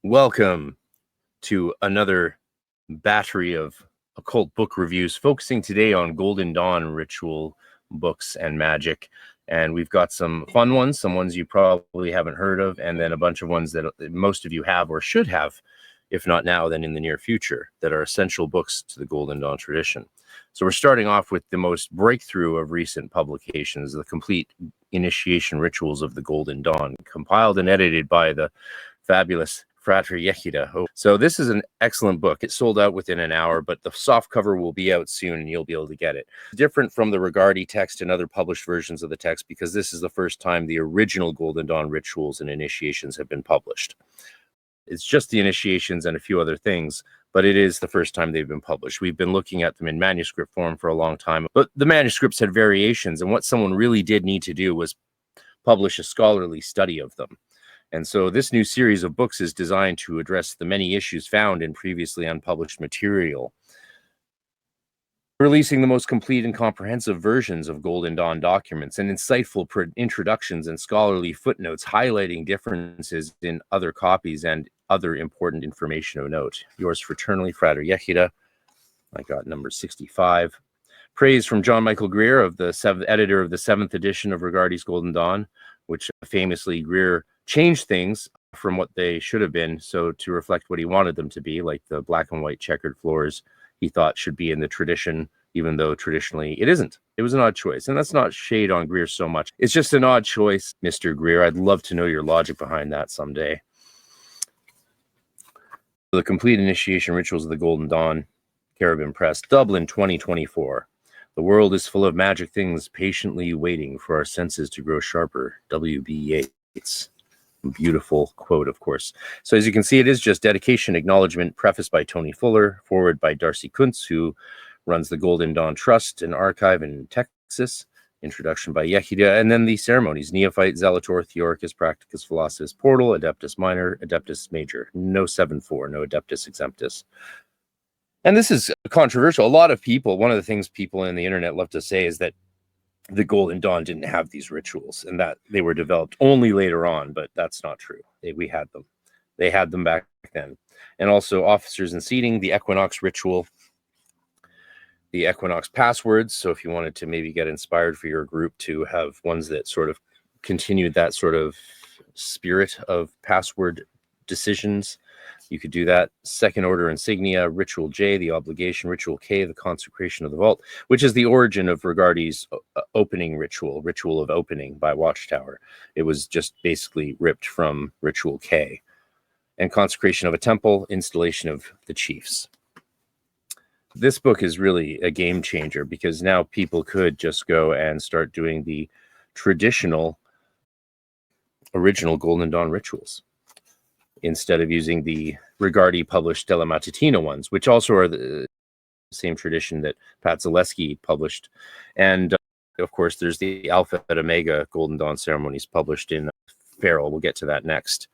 Welcome to another battery of occult book reviews, focusing today on Golden Dawn ritual books and magic. And we've got some fun ones, some ones you probably haven't heard of, and then a bunch of ones that most of you have or should have, if not now, then in the near future, that are essential books to the Golden Dawn tradition. So we're starting off with the most breakthrough of recent publications, the complete initiation rituals of the Golden Dawn, compiled and edited by the fabulous Frater. So this is an excellent book. It sold out within an hour, but the soft cover will be out soon and you'll be able to get it. Different from the Regardi text and other published versions of the text, because this is the first time the original Golden Dawn rituals and initiations have been published. It's just the initiations and a few other things, but it is the first time they've been published. We've been looking at them in manuscript form for a long time, but the manuscripts had variations, and what someone really did need to do was publish a scholarly study of them. And so this new series of books is designed to address the many issues found in previously unpublished material, releasing the most complete and comprehensive versions of Golden Dawn documents and insightful introductions and scholarly footnotes highlighting differences in other copies and other important information of note. Yours fraternally, Frater. I got number 65. Praise from John Michael Greer, of the editor of the 7th edition of Regardi's Golden Dawn, which famously Greer changed things from what they should have been, so to reflect what he wanted them to be, like the black and white checkered floors he thought should be in the tradition, even though traditionally it isn't. It was an odd choice, and that's not shade on Greer so much. It's just an odd choice, Mr. Greer. I'd love to know your logic behind that someday. The complete initiation rituals of the Golden Dawn, Carabin Press, Dublin, 2024. The world is full of magic things patiently waiting for our senses to grow sharper. W.B. Yeats. Beautiful quote, of course. So as you can see, it is just dedication, acknowledgement, preface by Tony Fuller, forward by Darcy Kuntz, who runs the Golden Dawn Trust and Archive in Texas, introduction by Yehida, and then the ceremonies: Neophyte, Zelator, Theoricus, Practicus, Philosopus, Portal, Adeptus Minor, Adeptus Major. No 7-4, no Adeptus Exemptus. And this is controversial. A lot of people, one of the things people in the internet love to say is that the Golden Dawn didn't have these rituals and that they were developed only later on, but that's not true. We had them. They had them back then. And also officers and seating, the Equinox ritual, the Equinox passwords. So if you wanted to maybe get inspired for your group to have ones that sort of continued that sort of spirit of password decisions, you could do that. Second order insignia, Ritual J, the obligation, Ritual K, the consecration of the vault, which is the origin of Regardi's opening ritual of opening by Watchtower. It was just basically ripped from Ritual K. And consecration of a temple, installation of the chiefs. This book is really a game changer, because now people could just go and start doing the traditional original Golden Dawn rituals, instead of using the Regardi published Stella Matutina ones, which also are the same tradition that Pat Zaleski published. And of course, there's the Alpha and Omega Golden Dawn ceremonies published in Farrell. We'll get to that next.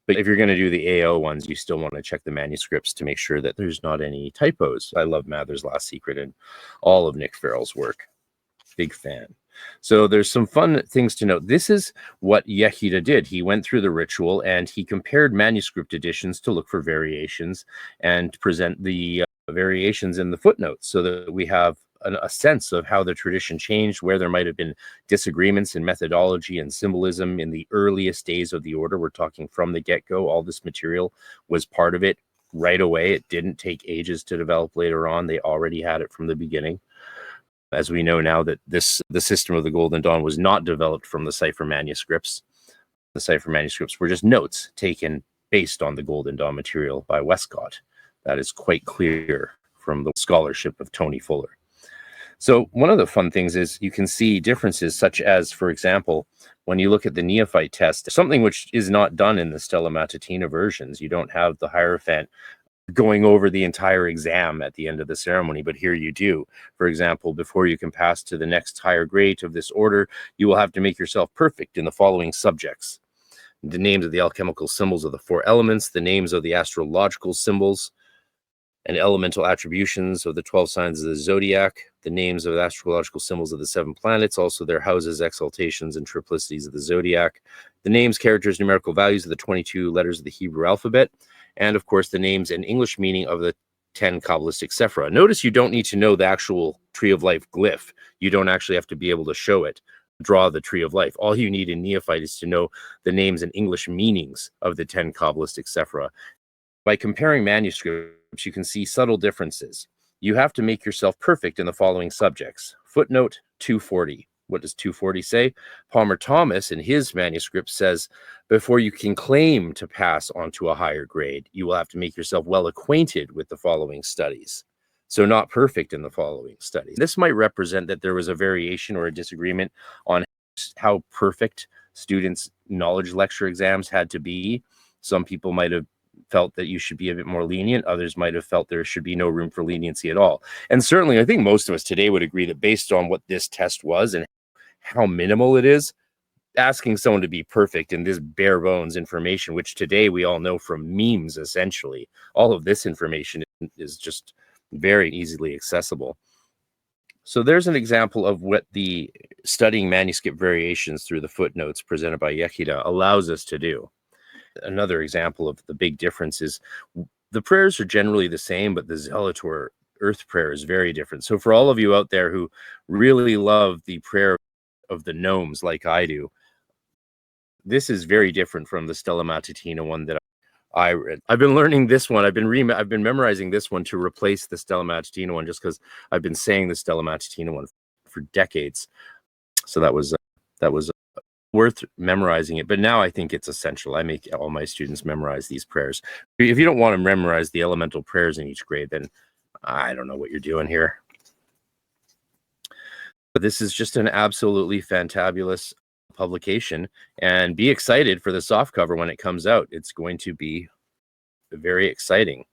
But if you're going to do the AO ones, you still want to check the manuscripts to make sure that there's not any typos. I love Mather's Last Secret and all of Nick Farrell's work. Big fan. So there's some fun things to note. This is what Yehida did. He went through the ritual and he compared manuscript editions to look for variations and present the variations in the footnotes, so that we have a sense of how the tradition changed, where there might have been disagreements in methodology and symbolism in the earliest days of the order. We're talking from the get-go. All this material was part of it right away. It didn't take ages to develop later on. They already had it from the beginning. As we know now that the system of the Golden Dawn was not developed from the cipher manuscripts. The cipher manuscripts were just notes taken based on the Golden Dawn material by Westcott. That is quite clear from the scholarship of Tony Fuller. So one of the fun things is you can see differences, such as, for example, when you look at the Neophyte test, something which is not done in the Stella Matutina versions. You don't have the Hierophant going over the entire exam at the end of the ceremony, but here you do. For example, before you can pass to the next higher grade of this order, you will have to make yourself perfect in the following subjects: the names of the alchemical symbols of the 4 elements, the names of the astrological symbols, and elemental attributions of the 12 signs of the zodiac, the names of the astrological symbols of the 7 planets, also their houses, exaltations, and triplicities of the zodiac, the names, characters, numerical values of the 22 letters of the Hebrew alphabet, and of course the names and English meaning of the 10 Kabbalistic sephira. Notice you don't need to know the actual Tree of Life glyph. You don't actually have to be able to show it, draw the Tree of Life. All you need in Neophyte is to know the names and English meanings of the 10 Kabbalistic sephira. By comparing manuscripts, you can see subtle differences. You have to make yourself perfect in the following subjects. Footnote 240. What does 240 say? Palmer Thomas in his manuscript says, before you can claim to pass on to a higher grade, you will have to make yourself well acquainted with the following studies. So not perfect in the following studies. This might represent that there was a variation or a disagreement on how perfect students' knowledge lecture exams had to be. Some people might have felt that you should be a bit more lenient. Others might have felt there should be no room for leniency at all. And certainly, I think most of us today would agree that based on what this test was and how minimal it is, asking someone to be perfect in this bare bones information, which today we all know from memes, essentially, all of this information is just very easily accessible. So there's an example of what the studying manuscript variations through the footnotes presented by Yechida allows us to do. Another example of the big difference is the prayers are generally the same, but the Zelator Earth prayer is very different. So for all of you out there who really love the prayer of the gnomes like I do, this is very different from the Stella Matutina one that I read. I've been learning this one. I've been memorizing this one to replace the Stella Matutina one, just because I've been saying the Stella Matutina one for decades. So that was worth memorizing it. But now I think it's essential. I make all my students memorize these prayers. If you don't want to memorize the elemental prayers in each grade, then I don't know what you're doing here. But this is just an absolutely fantabulous publication, and be excited for the soft cover when it comes out. It's going to be very exciting.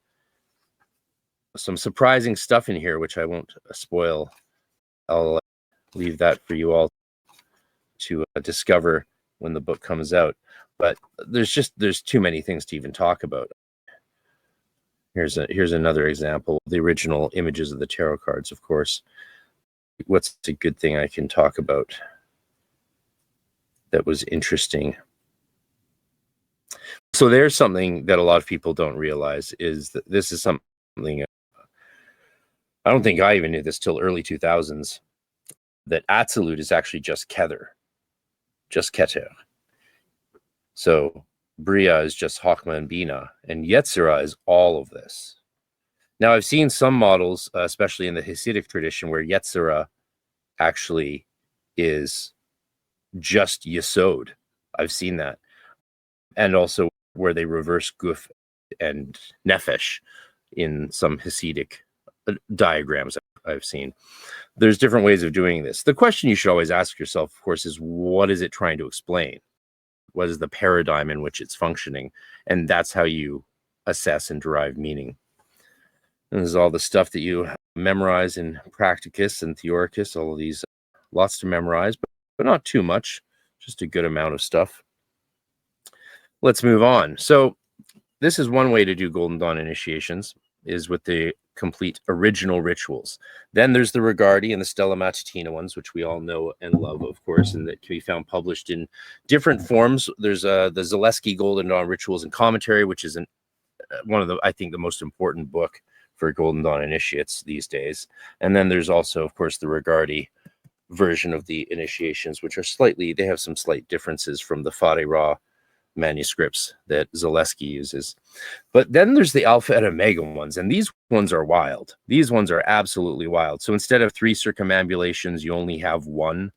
Some surprising stuff in here, which I won't spoil. I'll leave that for you all to discover when the book comes out. But there's too many things to even talk about. Here's another example. The original images of the tarot cards, of course. What's a good thing I can talk about that was interesting? So there's something that a lot of people don't realize, is that this is something I don't think I even knew this till early 2000s, that Atzilut is actually just Kether, just Keter. So Bria is just Chokmah and Bina, and Yetzirah is all of this. Now, I've seen some models, especially in the Hasidic tradition, where Yetzirah actually is just Yesod. I've seen that. And also where they reverse Guf and Nefesh in some Hasidic diagrams I've seen. There's different ways of doing this. The question you should always ask yourself, of course, is what is it trying to explain? What is the paradigm in which it's functioning? And that's how you assess and derive meaning. And this is all the stuff that you memorize in Practicus and Theoricus, all of these, lots to memorize, but not too much, just a good amount of stuff. Let's move on. So this is one way to do Golden Dawn initiations, is with the complete original rituals. Then there's the Regardi and the Stella Matutina ones, which we all know and love, of course, and that can be found published in different forms. There's the Zaleski Golden Dawn Rituals and Commentary, which is one of the, I think, the most important book for Golden Dawn initiates these days. And then there's also, of course, the Regardi version of the initiations, which are they have some slight differences from the Fade Ra manuscripts that Zaleski uses. But then there's the Alpha and Omega ones, and these ones are wild. These ones are absolutely wild. So instead of 3 circumambulations, you only have 1.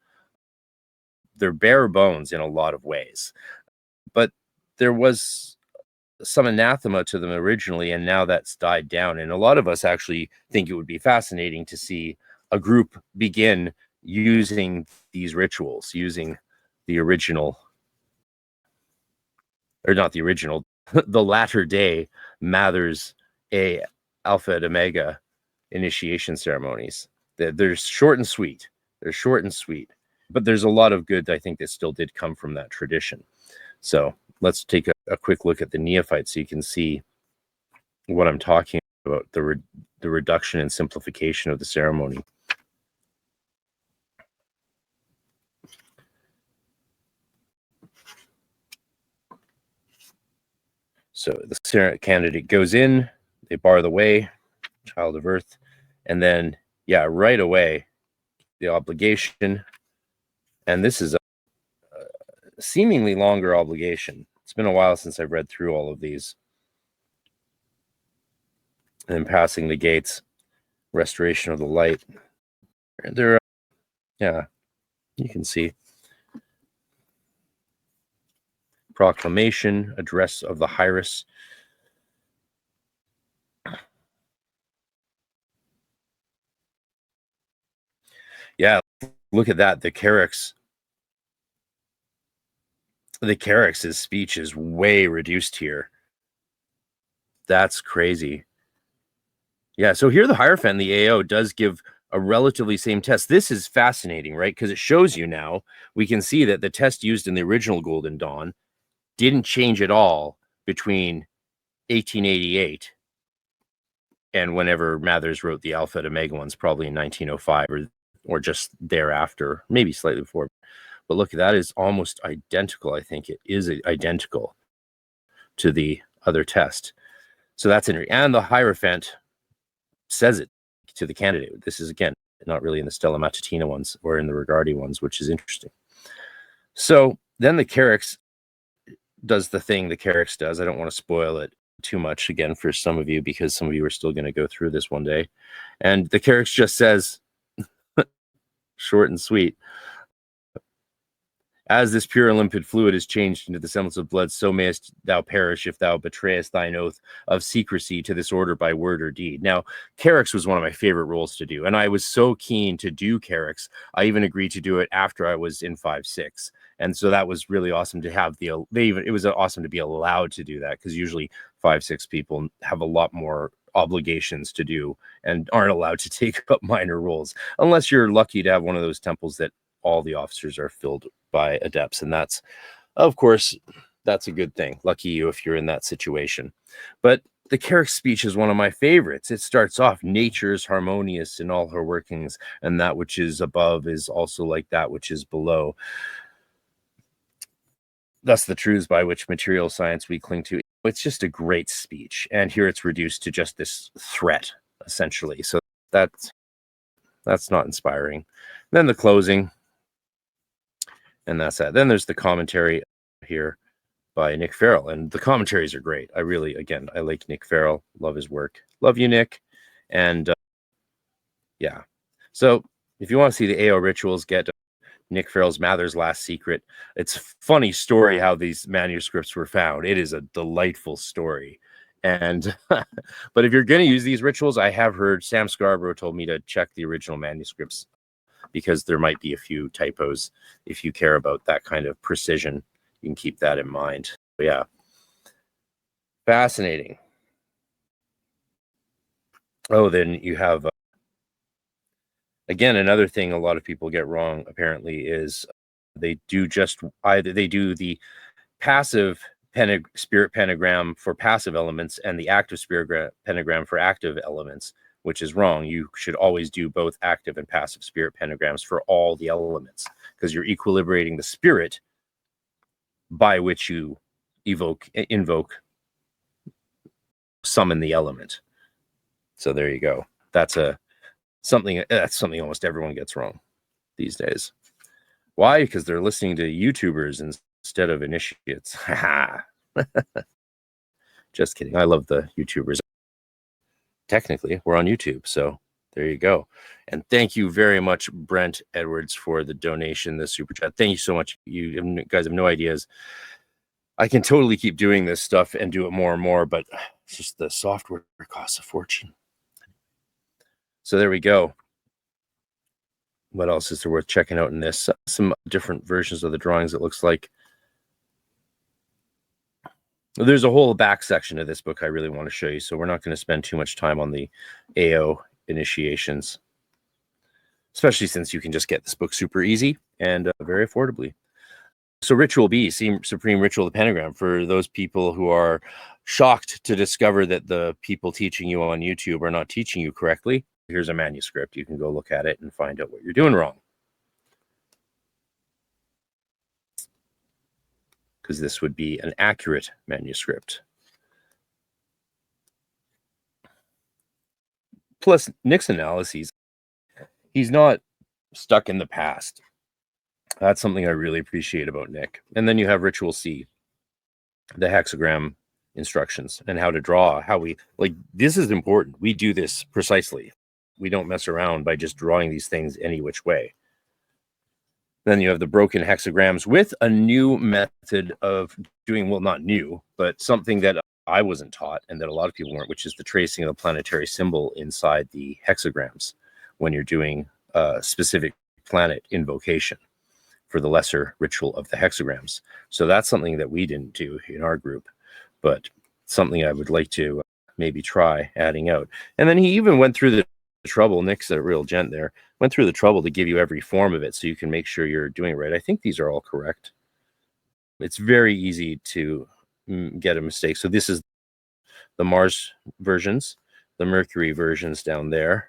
They're bare bones in a lot of ways. But there was some anathema to them originally, and now that's died down. And a lot of us actually think it would be fascinating to see a group begin using these rituals, using the original, or not the original, the latter day Mathers A Alpha and Omega initiation ceremonies. They're short and sweet. They're short and sweet. But there's a lot of good, I think, that still did come from that tradition. So let's take a quick look at the Neophyte so you can see what I'm talking about. about the reduction and simplification of the ceremony. So the candidate goes in, they bar the way, child of earth, and then, yeah, right away, the obligation. And this is a seemingly longer obligation. It's been a while since I've read through all of these. And then passing the gates, restoration of the light. There, yeah, you can see. Proclamation, address of the Hieros. Yeah, look at that. The Carrick's speech is way reduced here. That's crazy. Yeah, so here the Hierophant, the AO, does give a relatively same test. This is fascinating, right? Because it shows you now, we can see that the test used in the original Golden Dawn didn't change at all between 1888 and whenever Mathers wrote the Alpha to Omega ones, probably in 1905 or just thereafter, maybe slightly before. But look, that is almost identical. I think it is identical to the other test. So that's in, and the Hierophant says it to the candidate. This is, again, not really in the Stella Matutina ones or in the Regardi ones, which is interesting. So then the Carrick's does the thing the Carrick's does. I don't want to spoil it too much again for some of you, because some of you are still going to go through this one day. And the Carrick's just says, short and sweet, as this pure and limpid fluid is changed into the semblance of blood, so mayest thou perish if thou betrayest thine oath of secrecy to this order by word or deed. Now, Carrick's was one of my favorite roles to do, and I was so keen to do Carrick's. I even agreed to do it after I was in 5-6, and so that was really awesome to have it was awesome to be allowed to do that, because usually 5-6 people have a lot more obligations to do and aren't allowed to take up minor roles, unless you're lucky to have one of those temples that all the officers are filled by adepts, and that's, of course, that's a good thing. Lucky you if you're in that situation. But the Carrick's speech is one of my favorites. It starts off, nature is harmonious in all her workings, and that which is above is also like that which is below. Thus the truths by which material science we cling to. It's just a great speech, and here it's reduced to just this threat, essentially. So that's not inspiring. Then the closing, and that's that. Then there's the commentary here by Nick Farrell, and the commentaries are great. I really, again, I like Nick Farrell, love his work. Love you, Nick. And yeah, so if you want to see the AO rituals, get Nick Farrell's Mather's Last Secret. It's a funny story how these manuscripts were found. It is a delightful story. And but if you're going to use these rituals, I have heard Sam Scarborough told me to check the original manuscripts, because there might be a few typos. If you care about that kind of precision, you can keep that in mind. But yeah, fascinating. Oh, then you have again, another thing a lot of people get wrong apparently is they do the passive spirit pentagram for passive elements and the active spirit pentagram for active elements, which is wrong. You should always do both active and passive spirit pentagrams for all the elements, because you're equilibrating the spirit by which you invoke, summon the element. So there you go. That's something almost everyone gets wrong these days. Why? Because they're listening to YouTubers instead of initiates. Just kidding. I love the YouTubers. Technically, we're on YouTube, so there you go. And thank you very much, Brent Edwards, for the donation, the super chat. Thank you so much. You guys have no ideas. I can totally keep doing this stuff and do it more and more, but it's just the software costs a fortune. So there we go. What else is there worth checking out in this? Some different versions of the drawings, it looks like. There's a whole back section of this book I really want to show you, so we're not going to spend too much time on the AO initiations, especially since you can just get this book super easy and very affordably. So Ritual B, Supreme Ritual of the Pentagram, for those people who are shocked to discover that the people teaching you on YouTube are not teaching you correctly, here's a manuscript. You can go look at it and find out what you're doing wrong. Because this would be an accurate manuscript. Plus, Nick's analyses, he's not stuck in the past. That's something I really appreciate about Nick. And then you have Ritual C, the hexagram instructions and how to draw, how we, like, this is important. We do this precisely. We don't mess around by just drawing these things any which way. Then you have the broken hexagrams with a new method of doing, well, not new, but something that I wasn't taught and that a lot of people weren't, which is the tracing of the planetary symbol inside the hexagrams when you're doing a specific planet invocation for the lesser ritual of the hexagrams. So that's something that we didn't do in our group, but something I would like to maybe try adding out. And then he even went through the trouble, Nick's a real gent there, went through the trouble to give you every form of it so you can make sure you're doing it right. I think these are all correct. It's very easy to get a mistake. So this is the Mars versions, the Mercury versions down there.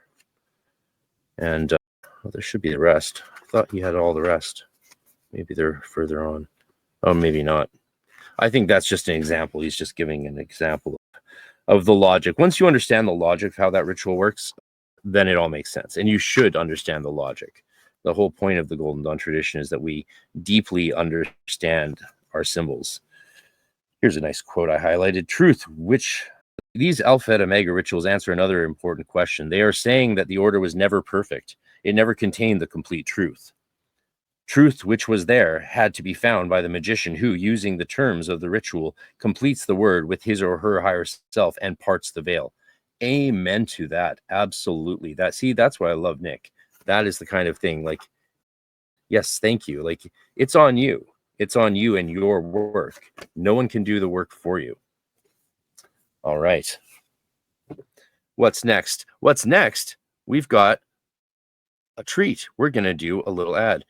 And well, there should be the rest. I thought he had all the rest. Maybe they're further on. Oh, maybe not. I think that's just an example. He's just giving an example of the logic. Once you understand the logic of how that ritual works, then it all makes sense. And you should understand the logic. The whole point of the Golden Dawn tradition is that we deeply understand our symbols. Here's a nice quote I highlighted. Truth, which these Alpha and Omega rituals answer another important question. They are saying that the order was never perfect. It never contained the complete truth. Truth, which was there, had to be found by the magician who, using the terms of the ritual, completes the word with his or her higher self and parts the veil. Amen to that. Absolutely. That's why I love Nick. That is the kind of thing, like, yes, thank you. Like, it's on you. It's on you and your work. No one can do the work for you. All right. What's next? What's next? We've got a treat. We're going to do a little ad.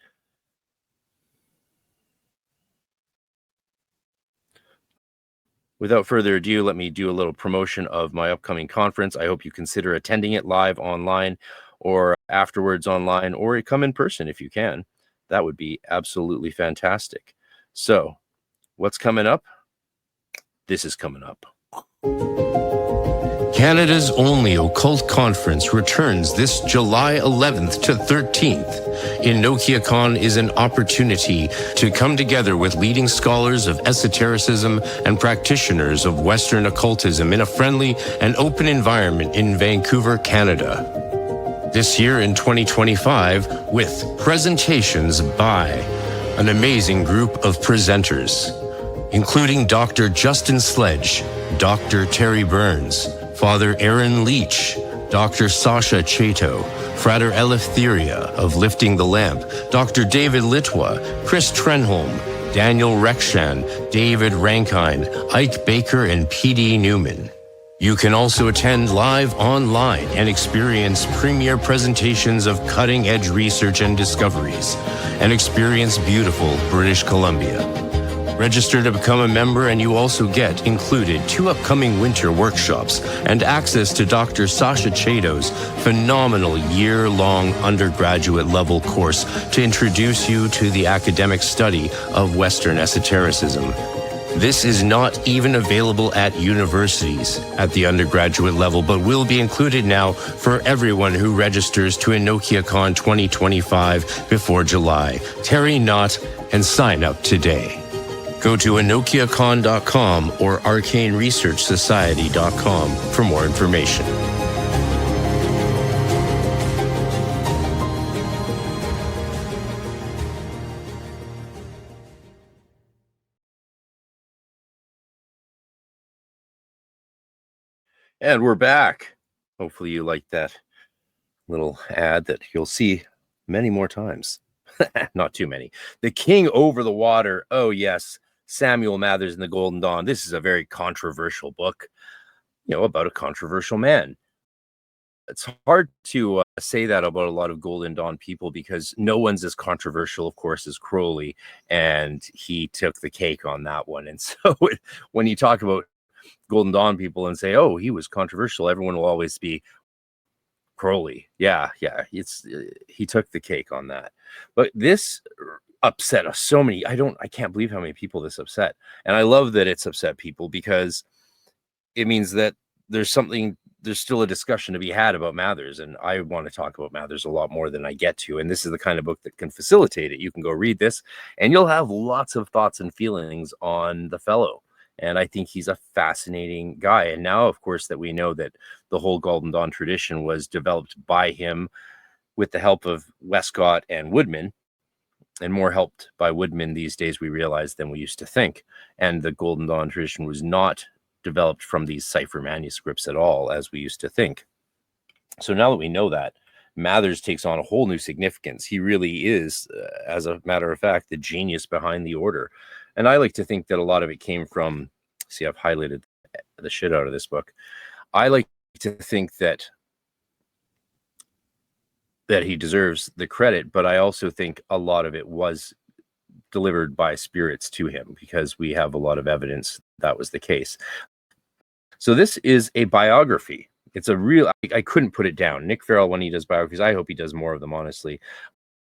Without further ado, let me do a little promotion of my upcoming conference. I hope you consider attending it live online or afterwards online, or come in person if you can. That would be absolutely fantastic. So, what's coming up? This is coming up. Canada's only occult conference returns this July 11th to 13th. Enochian is an opportunity to come together with leading scholars of esotericism and practitioners of Western occultism in a friendly and open environment in Vancouver, Canada. This year in 2025, with presentations by an amazing group of presenters, including Dr. Justin Sledge, Dr. Terry Burns, Father Aaron Leach, Dr. Sasha Chato, Frater Eleftheria of Lifting the Lamp, Dr. David Litwa, Chris Trenholm, Daniel Rekshan, David Rankine, Ike Baker, and P.D. Newman. You can also attend live online and experience premier presentations of cutting-edge research and discoveries, and experience beautiful British Columbia. Register to become a member and you also get included 2 upcoming winter workshops and access to Dr. Sasha Chato's phenomenal year-long undergraduate level course to introduce you to the academic study of Western esotericism. This is not even available at universities at the undergraduate level, but will be included now for everyone who registers to Enochian 2025 before July. Tarry not and sign up today. Go to enochiacon.com or arcaneresearchsociety.com for more information. And we're back. Hopefully you liked that little ad that you'll see many more times. Not too many. The King Over the Water. Oh, yes. Samuel Mathers and the Golden Dawn. This is a very controversial book, about a controversial man. It's hard to say that about a lot of Golden Dawn people because no one's as controversial, of course, as Crowley, and he took the cake on that one. And so when you talk about Golden Dawn people and say, oh, he was controversial, everyone will always be Crowley. Yeah, he took the cake on that. But this upset us so many. I can't believe how many people this upset. And I love that it's upset people, because it means that there's still a discussion to be had about Mathers. And I want to talk about Mathers a lot more than I get to. And this is the kind of book that can facilitate it. You can go read this and you'll have lots of thoughts and feelings on the fellow. And I think he's a fascinating guy. And now, of course, that we know that the whole Golden Dawn tradition was developed by him with the help of Westcott and Woodman, and more helped by Woodman these days, we realize, than we used to think. And the Golden Dawn tradition was not developed from these cipher manuscripts at all, as we used to think. So now that we know that, Mathers takes on a whole new significance. He really is, as a matter of fact, the genius behind the order. And I like to think that a lot of it came from, see, I've highlighted the shit out of this book. I like to think that he deserves the credit, but I also think a lot of it was delivered by spirits to him, because we have a lot of evidence that was the case. So this is a biography. It's a real, I couldn't put it down. Nick Farrell, when he does biographies, I hope he does more of them, honestly.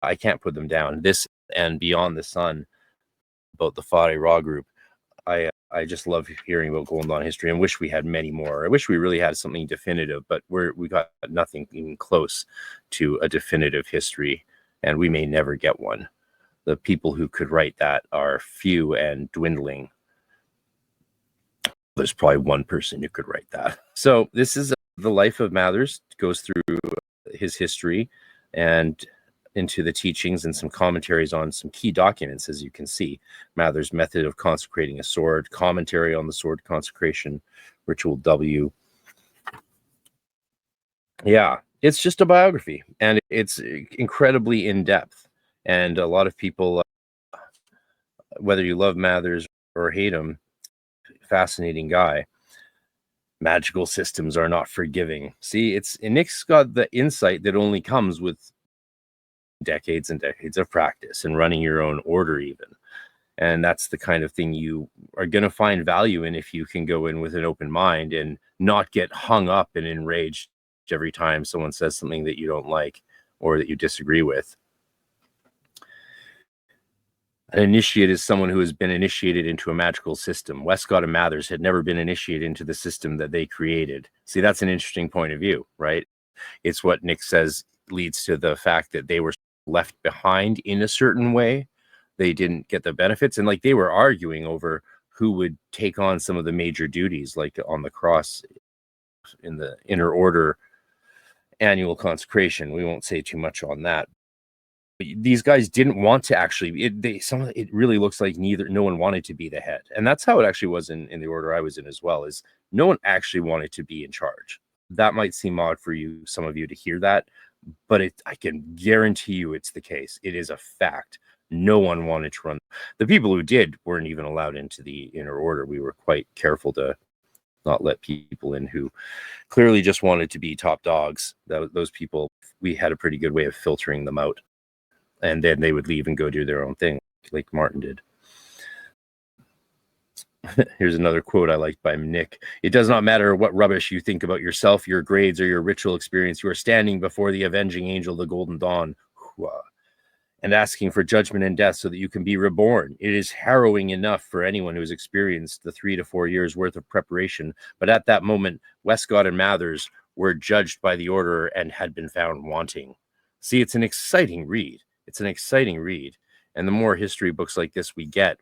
I can't put them down. This and Beyond the Sun, about the Frater Raw group. I just love hearing about Golden Dawn history, and wish we had many more. I wish we really had something definitive, but we got nothing even close to a definitive history, and we may never get one. The people who could write that are few and dwindling. There's probably one person who could write that. So this is the life of Mathers. It goes through his history and into the teachings and some commentaries on some key documents, as you can see. Mathers' method of consecrating a sword, commentary on the sword consecration, Ritual W. Yeah, it's just a biography, and it's incredibly in-depth. And a lot of people, whether you love Mathers or hate him, fascinating guy. Magical systems are not forgiving. See, and Nick's got the insight that only comes with decades and decades of practice and running your own order even. And that's the kind of thing you are going to find value in if you can go in with an open mind and not get hung up and enraged every time someone says something that you don't like or that you disagree with. An initiate is someone who has been initiated into a magical system. Westcott and Mathers had never been initiated into the system that they created. See, that's an interesting point of view, right? It's what Nick says leads to the fact that they were left behind in a certain way. They didn't get the benefits, and like they were arguing over who would take on some of the major duties, like on the cross in the inner order annual consecration. We won't say too much on that. But these guys didn't want to actually, it really looks like no one wanted to be the head. And that's how it actually was in the order I was in as well, is no one actually wanted to be in charge. That might seem odd for you, some of you, to hear that, but I can guarantee you it's the case. It is a fact. No one wanted to run. The people who did weren't even allowed into the inner order. We were quite careful to not let people in who clearly just wanted to be top dogs. Those people, we had a pretty good way of filtering them out. And then they would leave and go do their own thing, like Martin did. Here's another quote I liked by Nick. It does not matter what rubbish you think about yourself, your grades, or your ritual experience. You are standing before the avenging angel, the Golden Dawn, and asking for judgment and death so that you can be reborn. It is harrowing enough for anyone who has experienced the 3 to 4 years worth of preparation. But at that moment, Westcott and Mathers were judged by the order and had been found wanting. See, it's an exciting read. It's an exciting read. And the more history books like this we get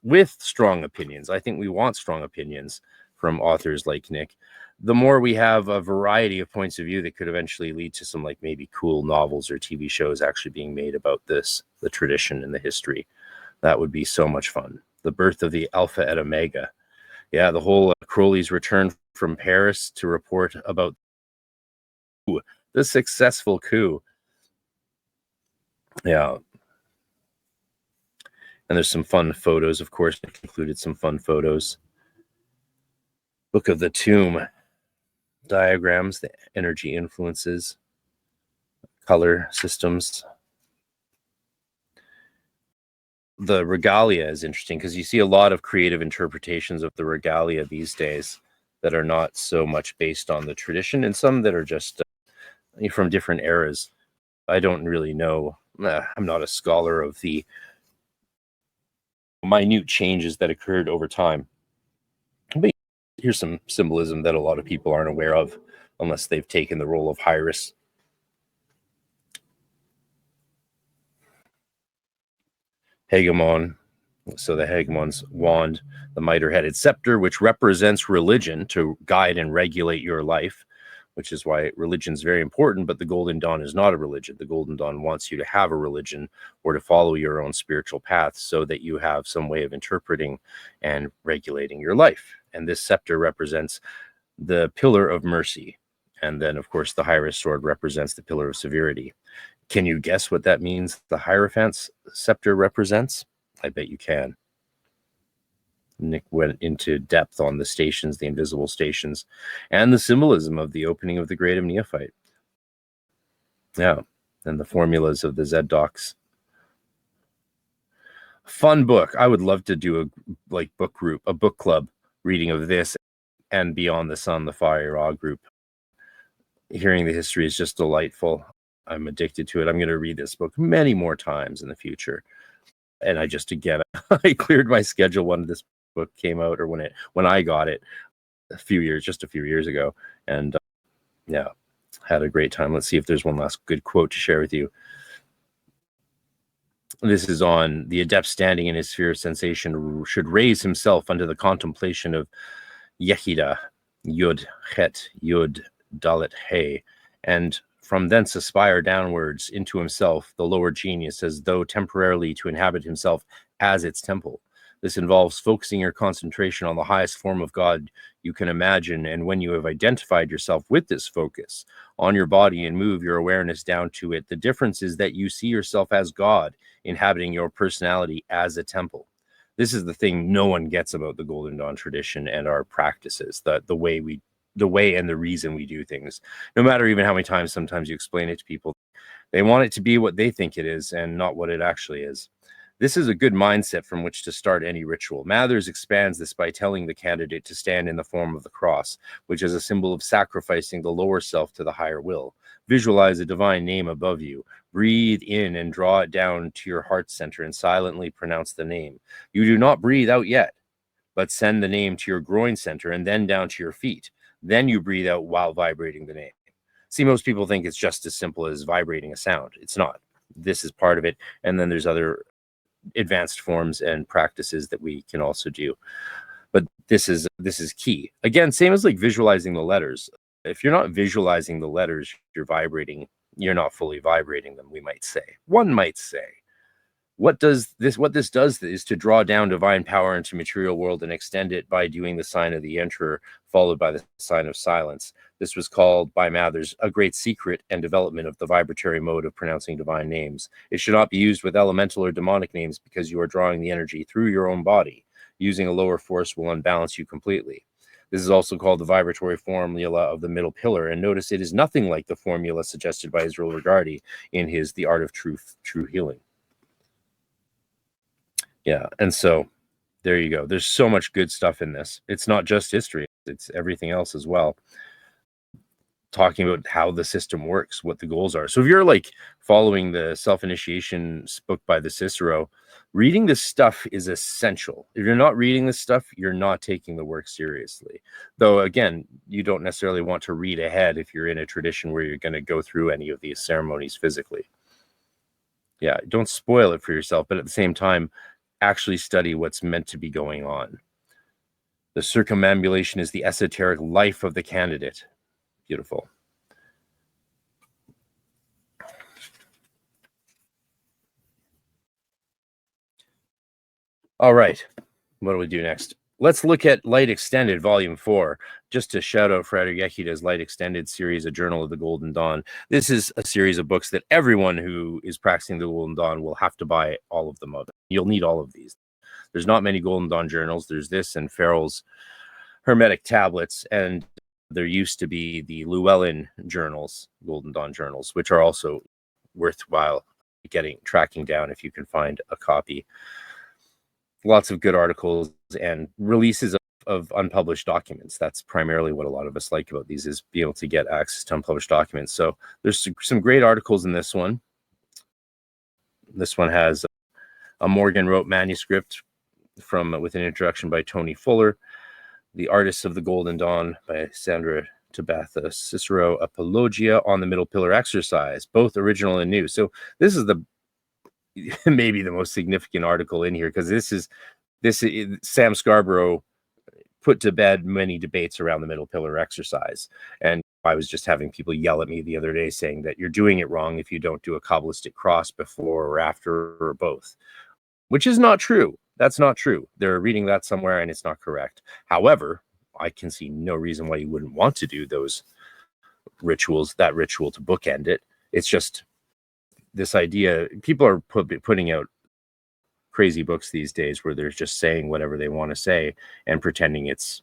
with strong opinions, I think we want strong opinions from authors like Nick, the more we have a variety of points of view that could eventually lead to some like maybe cool novels or TV shows actually being made about this, the tradition and the history. That would be so much fun. The birth of the Alpha et Omega. Yeah, the whole Crowley's return from Paris to report about the successful coup. Yeah. And there's some fun photos, of course. It included some fun photos. Book of the Tomb. Diagrams, the energy influences, color systems. the regalia is interesting because you see a lot of creative interpretations of the regalia these days that are not so much based on the tradition, and some that are just from different eras. I don't really know. I'm not a scholar of the minute changes that occurred over time. But here's some symbolism that a lot of people aren't aware of unless they've taken the role of Hyrus. Hegemon. So the hegemon's wand, the mitre-headed scepter, which represents religion to guide and regulate your life, which is why religion is very important, but the Golden Dawn is not a religion. The Golden Dawn wants you to have a religion or to follow your own spiritual path so that you have some way of interpreting and regulating your life. And this scepter represents the pillar of mercy. And then, of course, the Hyrus sword represents the pillar of severity. Can you guess what that means the Hierophant's scepter represents? I bet you can. Nick went into depth on the stations, the invisible stations, and the symbolism of the opening of the Grade of Neophyte. Yeah, and the formulas of the Z-Docs. Fun book. I would love to do a book club reading of this and Beyond the Sun, the Fire Raw group. Hearing the history is just delightful. I'm addicted to it. I'm going to read this book many more times in the future. And I cleared my schedule when this book came out, or when I got it a few years ago, and had a great time. Let's see if there's one last good quote to share with you. This is on the adept standing in his sphere of sensation should raise himself unto the contemplation of Yehida, Yud Het Yud Dalet He, and from thence aspire downwards into himself, the lower genius, as though temporarily to inhabit himself as its temple. This involves focusing your concentration on the highest form of God you can imagine, and when you have identified yourself with this focus on your body and move your awareness down to it, the difference is that you see yourself as God, inhabiting your personality as a temple. This is the thing no one gets about the Golden Dawn tradition and our practices, the way and the reason we do things. No matter even how many times sometimes you explain it to people, they want it to be what they think it is and not what it actually is. This is a good mindset from which to start any ritual. Mathers expands this by telling the candidate to stand in the form of the cross, which is a symbol of sacrificing the lower self to the higher will. Visualize a divine name above you. Breathe in and draw it down to your heart center and silently pronounce the name. You do not breathe out yet, but send the name to your groin center and then down to your feet. Then you breathe out while vibrating the name. See, most people think it's just as simple as vibrating a sound. It's not. This is part of it. And then there's other advanced forms and practices that we can also do. But this is key. Again, same as like visualizing the letters. If you're not visualizing the letters you're vibrating, you're not fully vibrating them, we might say. One might say. What this does is to draw down divine power into material world and extend it by doing the sign of the Emperor, followed by the sign of silence. This was called by Mathers a great secret and development of the vibratory mode of pronouncing divine names. It should not be used with elemental or demonic names because you are drawing the energy through your own body. Using a lower force will unbalance you completely. This is also called the vibratory formula of the middle pillar, and notice it is nothing like the formula suggested by Israel Regardie in his The Art of True Healing. Yeah, and so there you go. There's so much good stuff in this. It's not just history, it's everything else as well. Talking about how the system works, what the goals are. So if you're like following the self-initiation book by the Cicero, reading this stuff is essential. If you're not reading this stuff, you're not taking the work seriously. Though, again, you don't necessarily want to read ahead if you're in a tradition where you're going to go through any of these ceremonies physically. Yeah, don't spoil it for yourself, but at the same time, actually study what's meant to be going on. The circumambulation is the esoteric life of the candidate. Beautiful. All right. What do we do next? Let's look at Light Extended, Volume 4. Just to shout out Frater Yehida's Light Extended series, A Journal of the Golden Dawn. This is a series of books that everyone who is practicing the Golden Dawn will have to buy all of them of. You'll need all of these. There's not many Golden Dawn journals. There's this and Farrell's Hermetic tablets, and there used to be the Llewellyn journals, Golden Dawn journals, which are also worthwhile tracking down if you can find a copy. lots of good articles and releases of unpublished documents. That's primarily what a lot of us like about these, is being able to get access to unpublished documents. So there's some great articles in this one. This one has a Morgan wrote manuscript with an introduction by Tony Fuller, The Artists of the Golden Dawn by Sandra Tabatha Cicero, Apologia on the Middle Pillar Exercise, both original and new. So this is maybe the most significant article in here, because this is Sam Scarborough put to bed many debates around the middle pillar exercise. And I was just having people yell at me the other day saying that you're doing it wrong if you don't do a Kabbalistic cross before or after or both, which is not true. That's not true. They're reading that somewhere and it's not correct. However, I can see no reason why you wouldn't want to do those rituals, that ritual to bookend it. It's just this idea, people are putting out crazy books these days where they're just saying whatever they want to say and pretending it's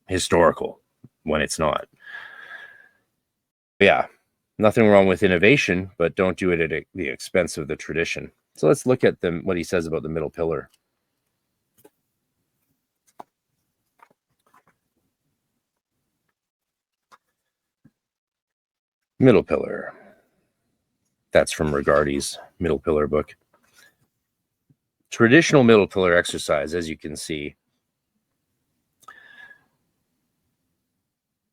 historical when it's not. Yeah, nothing wrong with innovation, but don't do it at the expense of the tradition. So let's look at what he says about the middle pillar. Middle pillar. That's from Regardi's middle pillar book. Traditional middle pillar exercise, as you can see.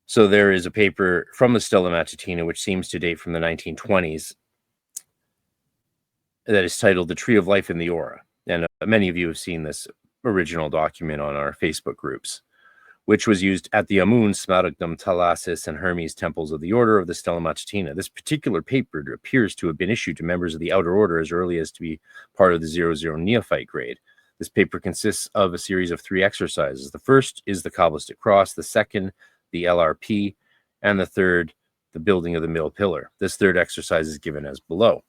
So there is a paper from the Stella Matutina, which seems to date from the 1920s, that is titled The Tree of Life in the Aura. And many of you have seen this original document on our Facebook groups, which was used at the Amun, Smaragdum, Thalasis, and Hermes temples of the Order of the Stella Matutina. This particular paper appears to have been issued to members of the Outer Order as early as to be part of the 00 Neophyte grade. This paper consists of a series of 3 exercises. The first is the Kabbalistic Cross, the second, the LRP, and the third, the building of the middle pillar. This third exercise is given as below.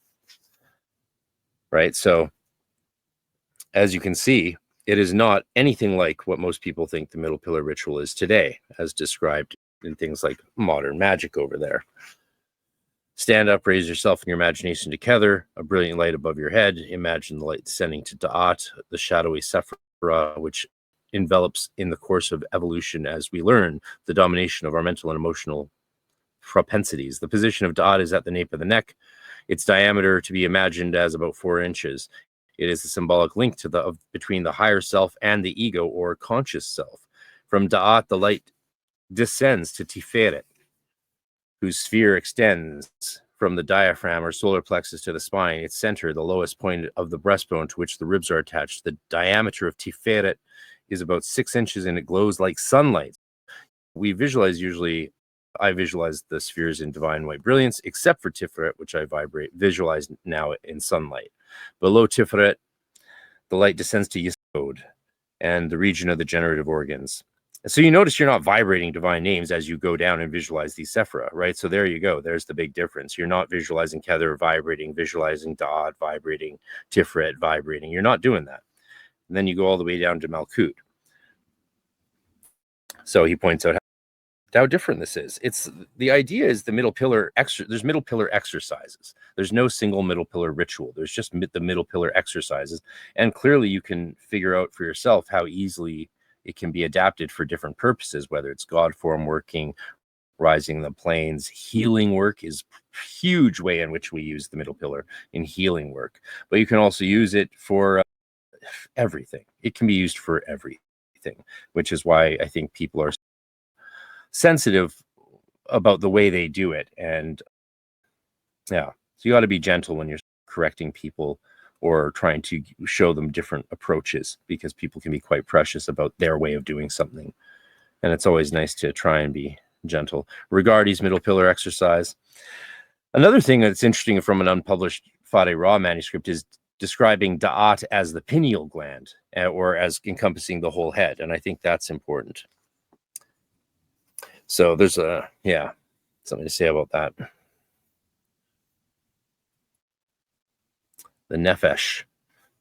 Right? So, as you can see, it is not anything like what most people think the middle pillar ritual is today, as described in things like modern magic over there. Stand up, raise yourself and your imagination together, a brilliant light above your head. Imagine the light descending to Da'at, the shadowy Sephira, which envelops in the course of evolution as we learn the domination of our mental and emotional propensities. The position of Da'at is at the nape of the neck. Its diameter to be imagined as about 4 inches. It is the symbolic link between the higher self and the ego or conscious self. From Da'at, the light descends to Tiferet, whose sphere extends from the diaphragm or solar plexus to the spine. Its center, the lowest point of the breastbone to which the ribs are attached. The diameter of Tiferet is about 6 inches and it glows like sunlight. I visualize the spheres in divine white brilliance, except for Tiferet, which I visualize now in sunlight. Below Tiferet, the light descends to Yesod and the region of the generative organs. So you notice you're not vibrating divine names as you go down and visualize these Sephira, right? So there you go. There's the big difference. You're not visualizing Kether vibrating, visualizing Da'at vibrating, Tiferet vibrating. You're not doing that. And then you go all the way down to Malkut. So he points out how different this is. The idea is the middle pillar there's middle pillar exercises. There's no single middle pillar ritual. There's just the middle pillar exercises. And clearly you can figure out for yourself how easily it can be adapted for different purposes, whether it's God form working, rising the planes, healing work is a huge way in which we use the middle pillar in healing work. But you can also use it for everything. It can be used for everything, which is why I think people are sensitive about the way they do it. And yeah, so you got to be gentle when you're correcting people or trying to show them different approaches, because people can be quite precious about their way of doing something. And it's always nice to try and be gentle. Regardi's middle pillar exercise. Another thing that's interesting from an unpublished Frater Raw manuscript is describing Da'at as the pineal gland, or as encompassing the whole head. And I think that's important. So there's something to say about that. The Nefesh.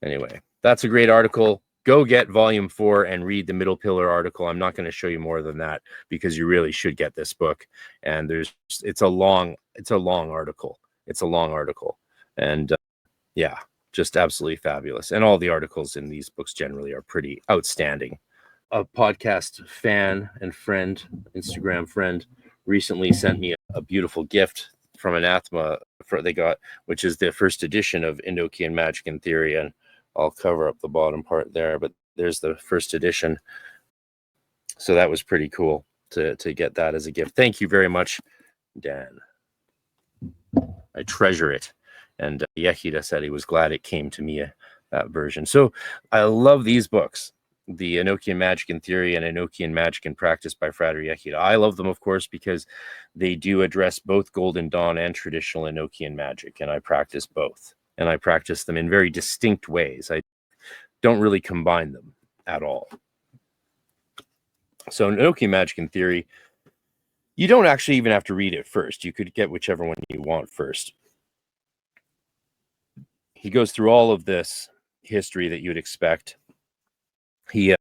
Anyway, that's a great article. Go get volume 4 and read the middle pillar article. I'm not going to show you more than that, because you really should get this book. And it's a long article. It's a long article. And yeah, just absolutely fabulous. And all the articles in these books generally are pretty outstanding. A podcast fan and friend, Instagram friend, recently sent me a beautiful gift from Anathema they got, which is the first edition of Enochian Magic and Theory. And I'll cover up the bottom part there, but there's the first edition. So that was pretty cool to get that as a gift. Thank you very much, Dan. I treasure it. And Yehida said he was glad it came to me, that version. So I love these books, the Enochian Magic and Theory and Enochian Magic and Practice by Frater Yehida. I love them, of course, because they do address both Golden Dawn and traditional Enochian magic, and I practice both. And I practice them in very distinct ways. I don't really combine them at all. So Enochian Magic and Theory, you don't actually even have to read it first. You could get whichever one you want first. He goes through all of this history that you'd expect. He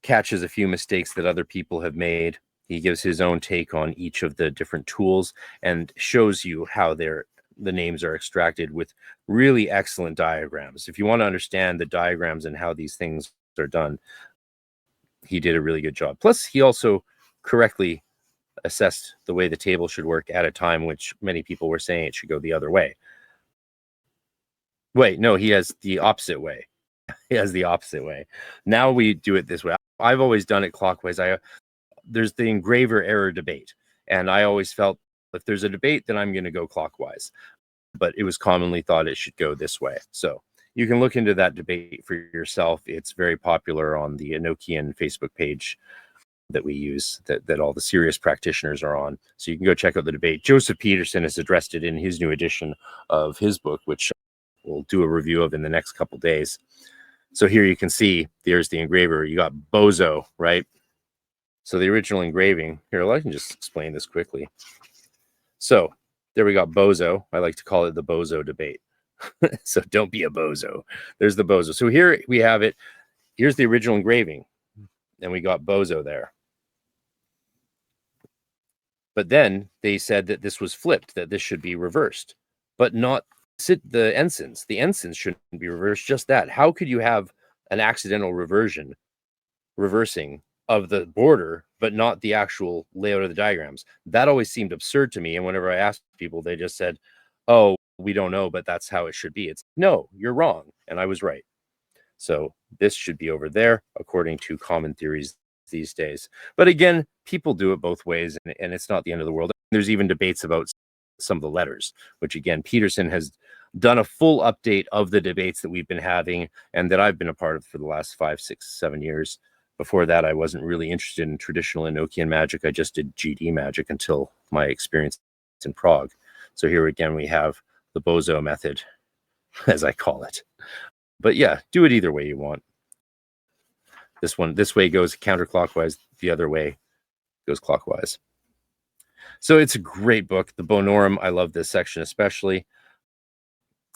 catches a few mistakes that other people have made. He gives his own take on each of the different tools and shows you how the names are extracted with really excellent diagrams. If you want to understand the diagrams and how these things are done, he did a really good job. Plus, he also correctly assessed the way the table should work at a time which many people were saying it should go the other way. Wait, no, he has the opposite way. He has the opposite way. Now we do it this way. I've always done it clockwise. There's the engraver error debate, and I always felt if there's a debate, then I'm going to go clockwise. But it was commonly thought it should go this way. So you can look into that debate for yourself. It's very popular on the Enochian Facebook page that we use, that all the serious practitioners are on. So you can go check out the debate. Joseph Peterson has addressed it in his new edition of his book, which we'll do a review of in the next couple days. So here you can see there's the engraver. You got Bozo, right? So the original engraving here, I can just explain this quickly. So there we got Bozo. I like to call it the Bozo debate. So don't be a bozo. There's the Bozo. So here we have it. Here's the original engraving, and we got Bozo there. But then they said that this was flipped, that this should be reversed, but not the ensigns. The ensigns shouldn't be reversed. Just that. How could you have an accidental reversing of the border, but not the actual layout of the diagrams? That always seemed absurd to me. And whenever I asked people, they just said, "Oh, we don't know, but that's how it should be." It's no, you're wrong, and I was right. So this should be over there, according to common theories these days. But again, people do it both ways, and it's not the end of the world. There's even debates about some of the letters, which again, Peterson has done a full update of the debates that we've been having and that I've been a part of for the last 5, 6, 7 years. Before that, I wasn't really interested in traditional Enochian magic. I just did GD magic until my experience in Prague. So here again, we have the Bozo method, as I call it. But yeah, do it either way you want. This way goes counterclockwise. The other way goes clockwise. So it's a great book. The Bonorum, I love this section especially.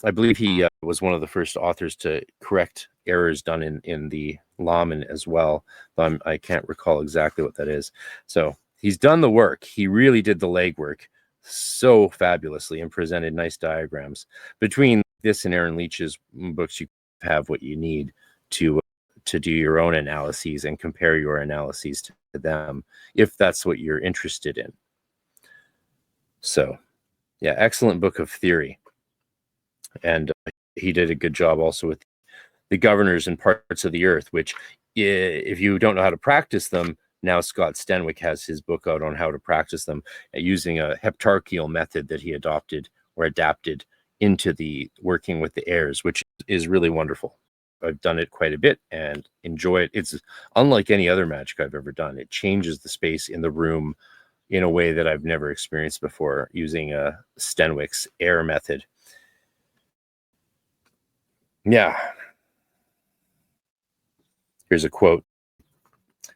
I believe he was one of the first authors to correct errors done in the Laman as well. I can't recall exactly what that is. So he's done the work. He really did the legwork so fabulously and presented nice diagrams. Between this and Aaron Leach's books, you have what you need to do your own analyses and compare your analyses to them, if that's what you're interested in. So, yeah, excellent book of theory. And he did a good job also with the governors and parts of the earth, which if you don't know how to practice them, now Scott Stanwick has his book out on how to practice them using a heptarchial method that he adopted or adapted into the working with the airs, which is really wonderful. I've done it quite a bit and enjoy it. It's unlike any other magic I've ever done. It changes the space in the room in a way that I've never experienced before using Stanwick's air method. Yeah. Here's a quote.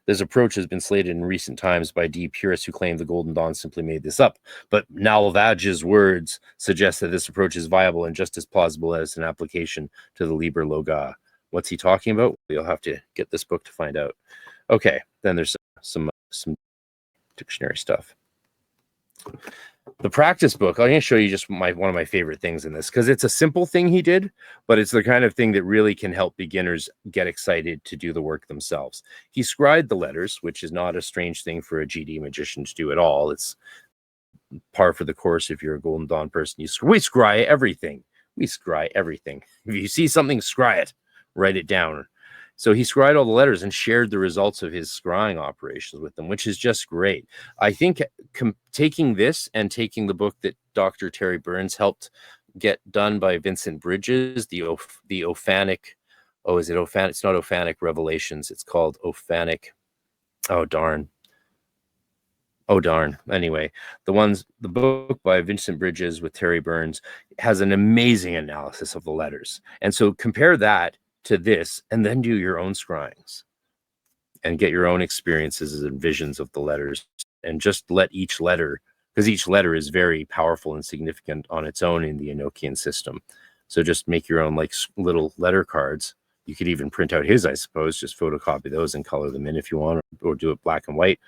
This approach has been slated in recent times by D purists who claim the Golden Dawn simply made this up. But Nalvaj's words suggest that this approach is viable and just as plausible as an application to the Liber Loga. What's he talking about? You'll have to get this book to find out. Okay, then there's some dictionary stuff. The practice book, I'm going to show you just one of my favorite things in this, because it's a simple thing he did, but it's the kind of thing that really can help beginners get excited to do the work themselves. He scried the letters, which is not a strange thing for a GD magician to do at all. It's par for the course if you're a Golden Dawn person. We scry everything. We scry everything. If you see something, scry it. Write it down. So he scried all the letters and shared the results of his scrying operations with them, which is just great. I think taking this and taking the book that Dr. Terry Burns helped get done by Vincent Bridges, the Ophanic, is it Ophanic? It's not Ophanic Revelations. It's called Ophanic. Oh, darn. Anyway, the book by Vincent Bridges with Terry Burns has an amazing analysis of the letters. And so compare that to this, and then do your own scryings and get your own experiences and visions of the letters, and just let each letter, because each letter is very powerful and significant on its own in the Enochian system. So just make your own like little letter cards. You could even print out his, I suppose, just photocopy those and color them in if you want, or do it black and white.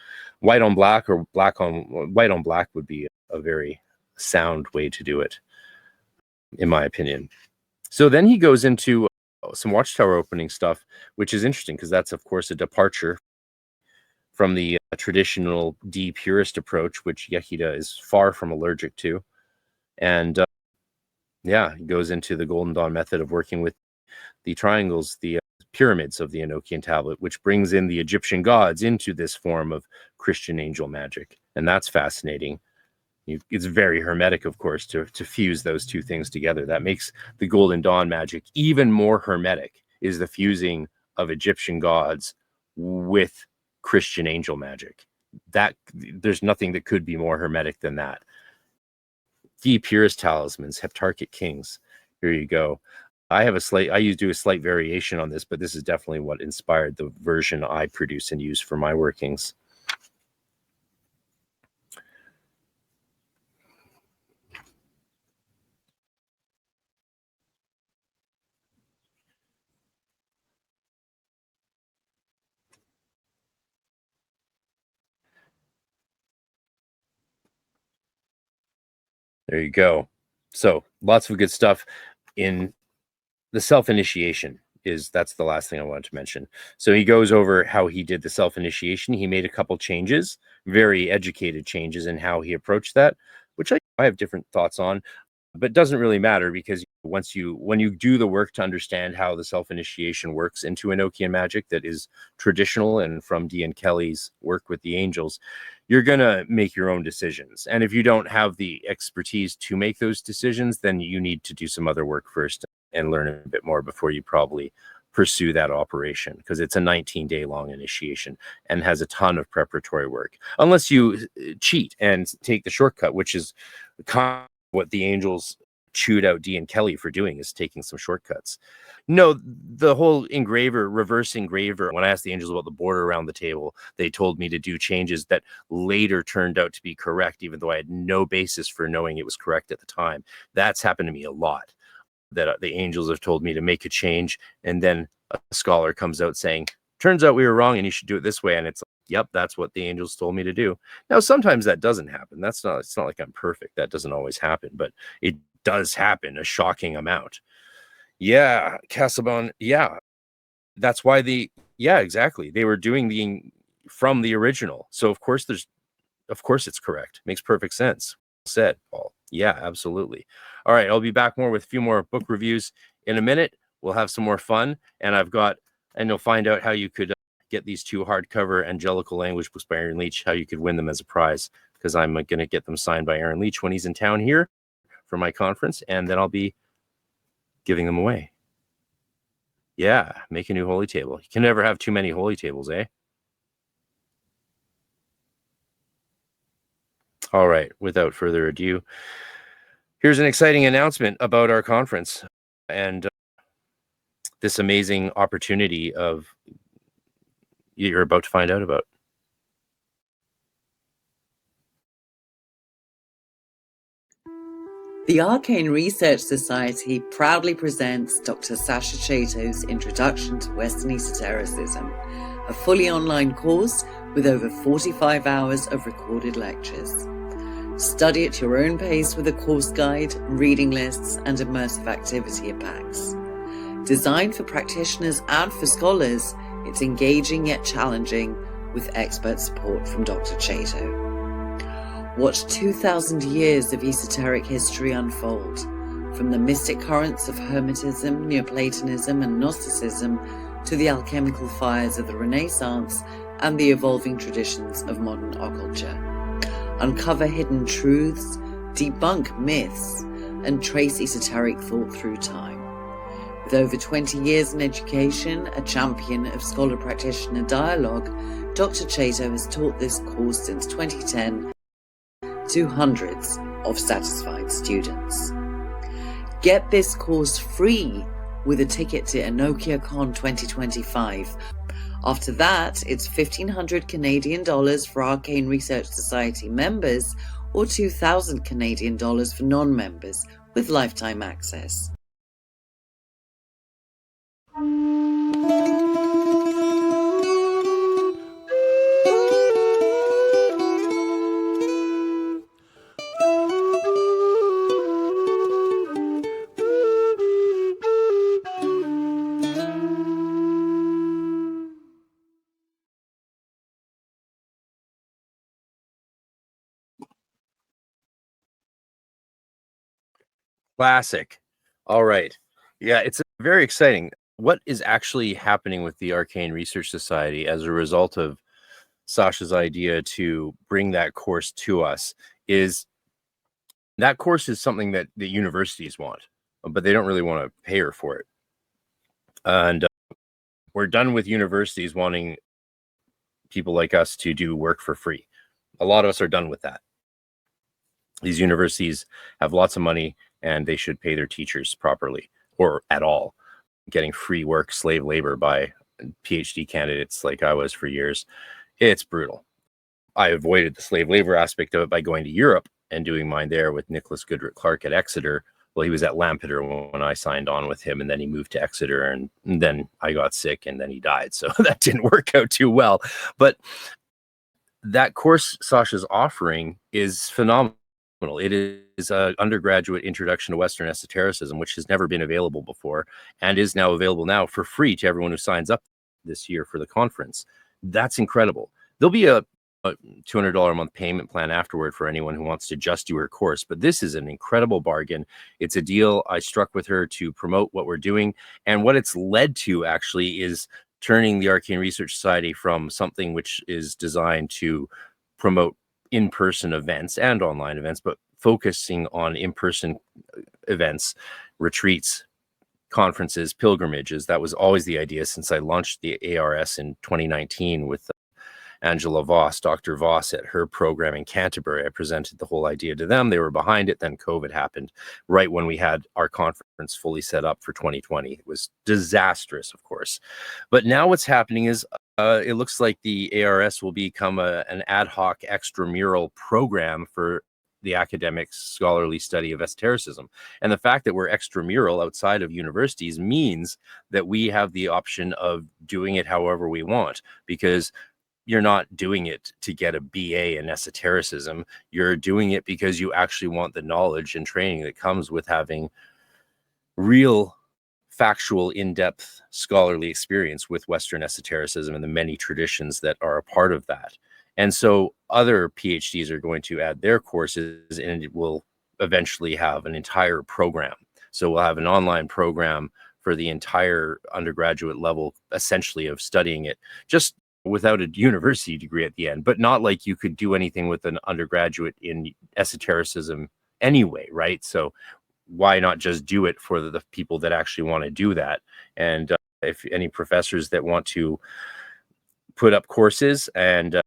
White on black or white on black would be a very sound way to do it, in my opinion. So then he goes into some Watchtower opening stuff, which is interesting because that's, of course, a departure from the traditional D-purist approach, which Yehida is far from allergic to. And yeah, he goes into the Golden Dawn method of working with the triangles, the pyramids of the Enochian tablet, which brings in the Egyptian gods into this form of Christian angel magic. And that's fascinating. It's very Hermetic, of course, to fuse those two things together. That makes the Golden Dawn magic even more Hermetic, is the fusing of Egyptian gods with Christian angel magic. That there's nothing that could be more Hermetic than that. The purest talismans, heptarchic kings. Here you go. I do a slight variation on this, but this is definitely what inspired the version I produce and use for my workings. There you go. So lots of good stuff in the self-initiation. That's the last thing I wanted to mention. So he goes over how he did the self-initiation. He made a couple changes, very educated changes in how he approached that, which I have different thoughts on, but doesn't really matter, because when you do the work to understand how the self-initiation works into Enochian magic that is traditional and from D. and Kelly's work with the angels, you're going to make your own decisions. And if you don't have the expertise to make those decisions, then you need to do some other work first and learn a bit more before you probably pursue that operation, because it's a 19-day long initiation and has a ton of preparatory work, unless you cheat and take the shortcut, which is kind of what the angels chewed out D and Kelly for doing, is taking some shortcuts. No, the whole engraver, reverse engraver, when I asked the angels about the border around the table, they told me to do changes that later turned out to be correct, even though I had no basis for knowing it was correct at the time. That's happened to me a lot, that the angels have told me to make a change, and then a scholar comes out saying, turns out we were wrong and you should do it this way. And it's like, yep, that's what the angels told me to do. Now, sometimes that doesn't happen. It's not like I'm perfect. That doesn't always happen, but it does happen a shocking amount. Yeah, Casabon. Yeah, that's why exactly. They were doing from the original. So of course it's correct. Makes perfect sense. Said, Paul. Yeah, absolutely. All right, I'll be back more with a few more book reviews in a minute. We'll have some more fun, and you'll find out how you could get these two hardcover Angelical Language books by Aaron Leach, how you could win them as a prize, because I'm going to get them signed by Aaron Leach when he's in town here for my conference, and then I'll be giving them away. Yeah, make a new holy table. You can never have too many holy tables, eh? All right, without further ado, here's an exciting announcement about our conference and this amazing opportunity you're about to find out about. The Arcane Research Society proudly presents Dr. Sasha Chato's Introduction to Western Esotericism, a fully online course with over 45 hours of recorded lectures. Study at your own pace with a course guide, reading lists, and immersive activity packs. Designed for practitioners and for scholars, it's engaging yet challenging with expert support from Dr. Chato. Watch 2,000 years of esoteric history unfold, from the mystic currents of Hermetism, Neoplatonism, and Gnosticism to the alchemical fires of the Renaissance and the evolving traditions of modern occulture. Uncover hidden truths, debunk myths, and trace esoteric thought through time. With over 20 years in education, a champion of scholar-practitioner dialogue, Dr. Chato has taught this course since 2010 to hundreds of satisfied students. Get this course free with a ticket to Enochian 2025. After that, it's $1,500 Canadian for Arcane Research Society members or $2,000 Canadian for non-members with lifetime access. Classic. All right. Yeah, it's very exciting. What is actually happening with the Arcane Research Society as a result of Sasha's idea to bring that course to us is that course is something that the universities want, but they don't really want to pay her for it. And we're done with universities wanting people like us to do work for free. A lot of us are done with that. These universities have lots of money and they should pay their teachers properly or at all. Getting free work, slave labor by PhD candidates like I was for years, it's brutal. I avoided the slave labor aspect of it by going to Europe and doing mine there with Nicholas Goodrick Clark at Exeter. Well, he was at Lampeter when I signed on with him, and then he moved to Exeter, and then I got sick, and then he died. So that didn't work out too well. But that course Sasha's offering is phenomenal. It is an undergraduate introduction to Western esotericism, which has never been available before and is now available now for free to everyone who signs up this year for the conference. That's incredible. There'll be a $200 a month payment plan afterward for anyone who wants to just do her course, but this is an incredible bargain. It's a deal I struck with her to promote what we're doing, and what it's led to actually is turning the Arcane Research Society from something which is designed to promote in-person events and online events, but focusing on in-person events, retreats, conferences, pilgrimages. That was always the idea since I launched the ARS in 2019 with Angela Voss, Dr. Voss at her program in Canterbury. I presented the whole idea to them. They were behind it. Then COVID happened right when we had our conference fully set up for 2020. It was disastrous, of course. But now what's happening is it looks like the ARS will become an ad hoc extramural program for the academic scholarly study of esotericism. And the fact that we're extramural outside of universities means that we have the option of doing it however we want, because you're not doing it to get a BA in esotericism. You're doing it because you actually want the knowledge and training that comes with having real, factual, in-depth scholarly experience with Western esotericism and the many traditions that are a part of that. And so other PhDs are going to add their courses, and it will eventually have an entire program. So we'll have an online program for the entire undergraduate level, essentially, of studying it, just without a university degree at the end, but not like you could do anything with an undergraduate in esotericism anyway, right? So why not just do it for the people that actually want to do that? And if any professors that want to put up courses and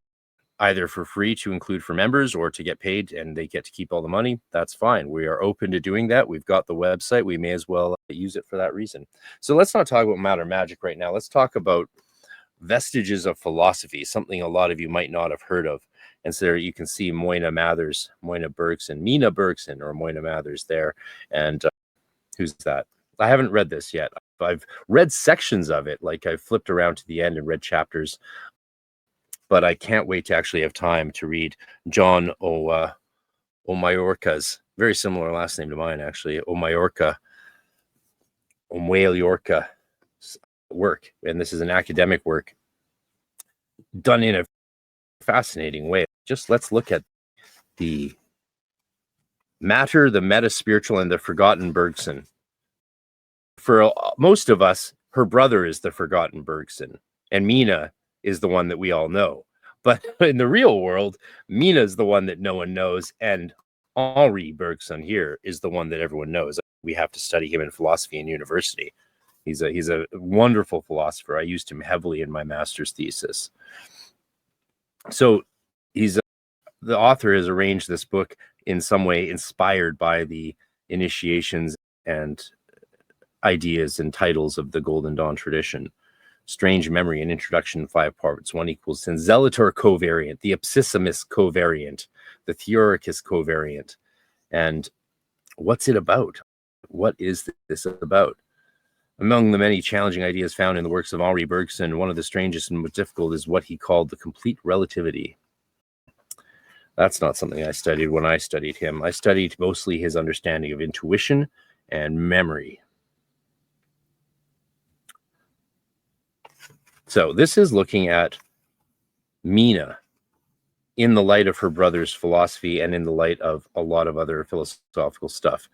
either for free to include for members or to get paid and they get to keep all the money, that's fine. We are open to doing that. We've got the website. We may as well use it for that reason. So let's not talk about matter magic right now. Let's talk about Vestiges of Philosophy, something a lot of you might not have heard of. And so there you can see Moina Bergson, Mina Bergson, or Moina Mathers there. And who's that? I haven't read this yet. I've read sections of it, like I've flipped around to the end and read chapters, but I can't wait to actually have time to read John Omayorka's, very similar last name to mine, actually. Omayorka work. And this is an academic work done in a fascinating way. Just let's look at the matter, the meta-spiritual, and the forgotten Bergson. For most of us, her brother is the forgotten Bergson, and Mina is the one that we all know. But in the real world, Mina is the one that no one knows, and Henri Bergson here is the one that everyone knows. We have to study him in philosophy in university. He's a wonderful philosopher. I used him heavily in my master's thesis. So the author has arranged this book in some way inspired by the initiations and ideas and titles of the Golden Dawn tradition. Strange Memory, an introduction in 5 parts. 1 equals 10. Zelator covariant, the Ipsissimus covariant, the Theoricus covariant. And what's it about? What is this about? Among the many challenging ideas found in the works of Henri Bergson, one of the strangest and most difficult is what he called the complete relativity. That's not something I studied when I studied him. I studied mostly his understanding of intuition and memory. So this is looking at Mina in the light of her brother's philosophy and in the light of a lot of other philosophical stuff.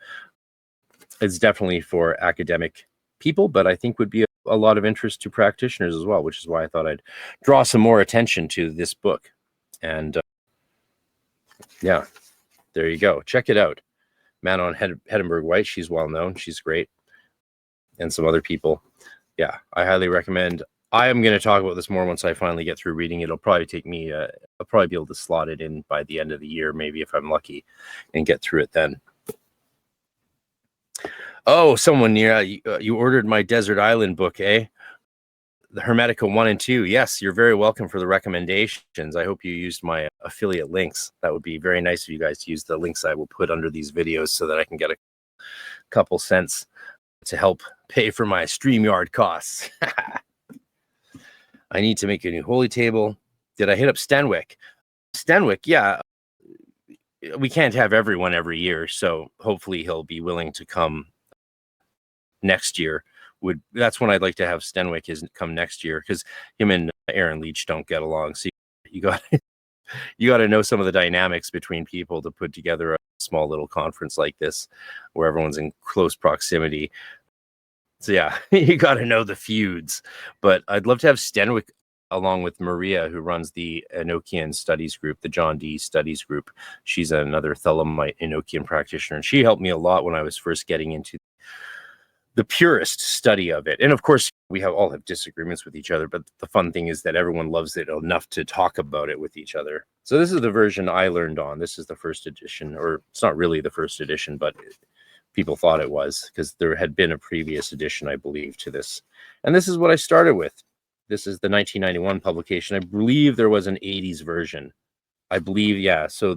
It's definitely for academic people, but I think would be a lot of interest to practitioners as well, which is why I thought I'd draw some more attention to this book. And yeah, there you go. Check it out. Manon Hedenberg White, she's well known. She's great. And some other people. Yeah, I highly recommend. I am going to talk about this more once I finally get through reading it. It'll probably take me, I'll probably be able to slot it in by the end of the year, maybe if I'm lucky, and get through it then. Oh, someone near you ordered my Desert Island book, eh? The Hermetica 1 and 2. Yes, you're very welcome for the recommendations. I hope you used my affiliate links. That would be very nice of you guys to use the links I will put under these videos so that I can get a couple cents to help pay for my StreamYard costs. I need to make a new holy table. Did I hit up Stanwick? Stanwick, yeah. We can't have everyone every year, so hopefully he'll be willing to come next year. That's when I'd like to have Stanwick come next year, because him and Aaron Leach don't get along. So you got to know some of the dynamics between people to put together a small little conference like this where everyone's in close proximity. So yeah, you got to know the feuds. But I'd love to have Stanwick along with Maria, who runs the Enochian Studies Group, the John Dee Studies Group. She's another Thelemite Enochian practitioner, and she helped me a lot when I was first getting into the purest study of it. And of course, we all have disagreements with each other, but the fun thing is that everyone loves it enough to talk about it with each other. So this is the version I learned on. This is the first edition, or it's not really the first edition, but people thought it was, because there had been a previous edition, I believe, to this. And this is what I started with. This is the 1991 publication. I believe there was an 80s version. I believe, yeah. So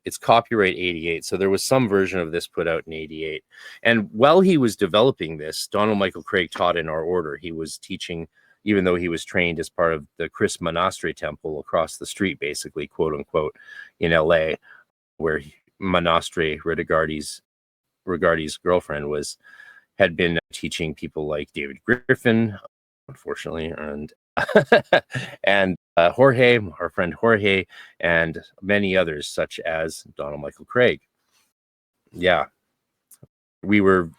it's copyright 88. So there was some version of this put out in 88. And while he was developing this, Donald Michael Craig taught in our order. He was teaching, even though he was trained as part of the Chris Monastre Temple across the street, basically, quote unquote, in LA, where Monastre Rigardi's girlfriend had been teaching people like David Griffin, unfortunately, and and Jorge, our friend Jorge, and many others, such as Donald Michael Craig. Yeah, the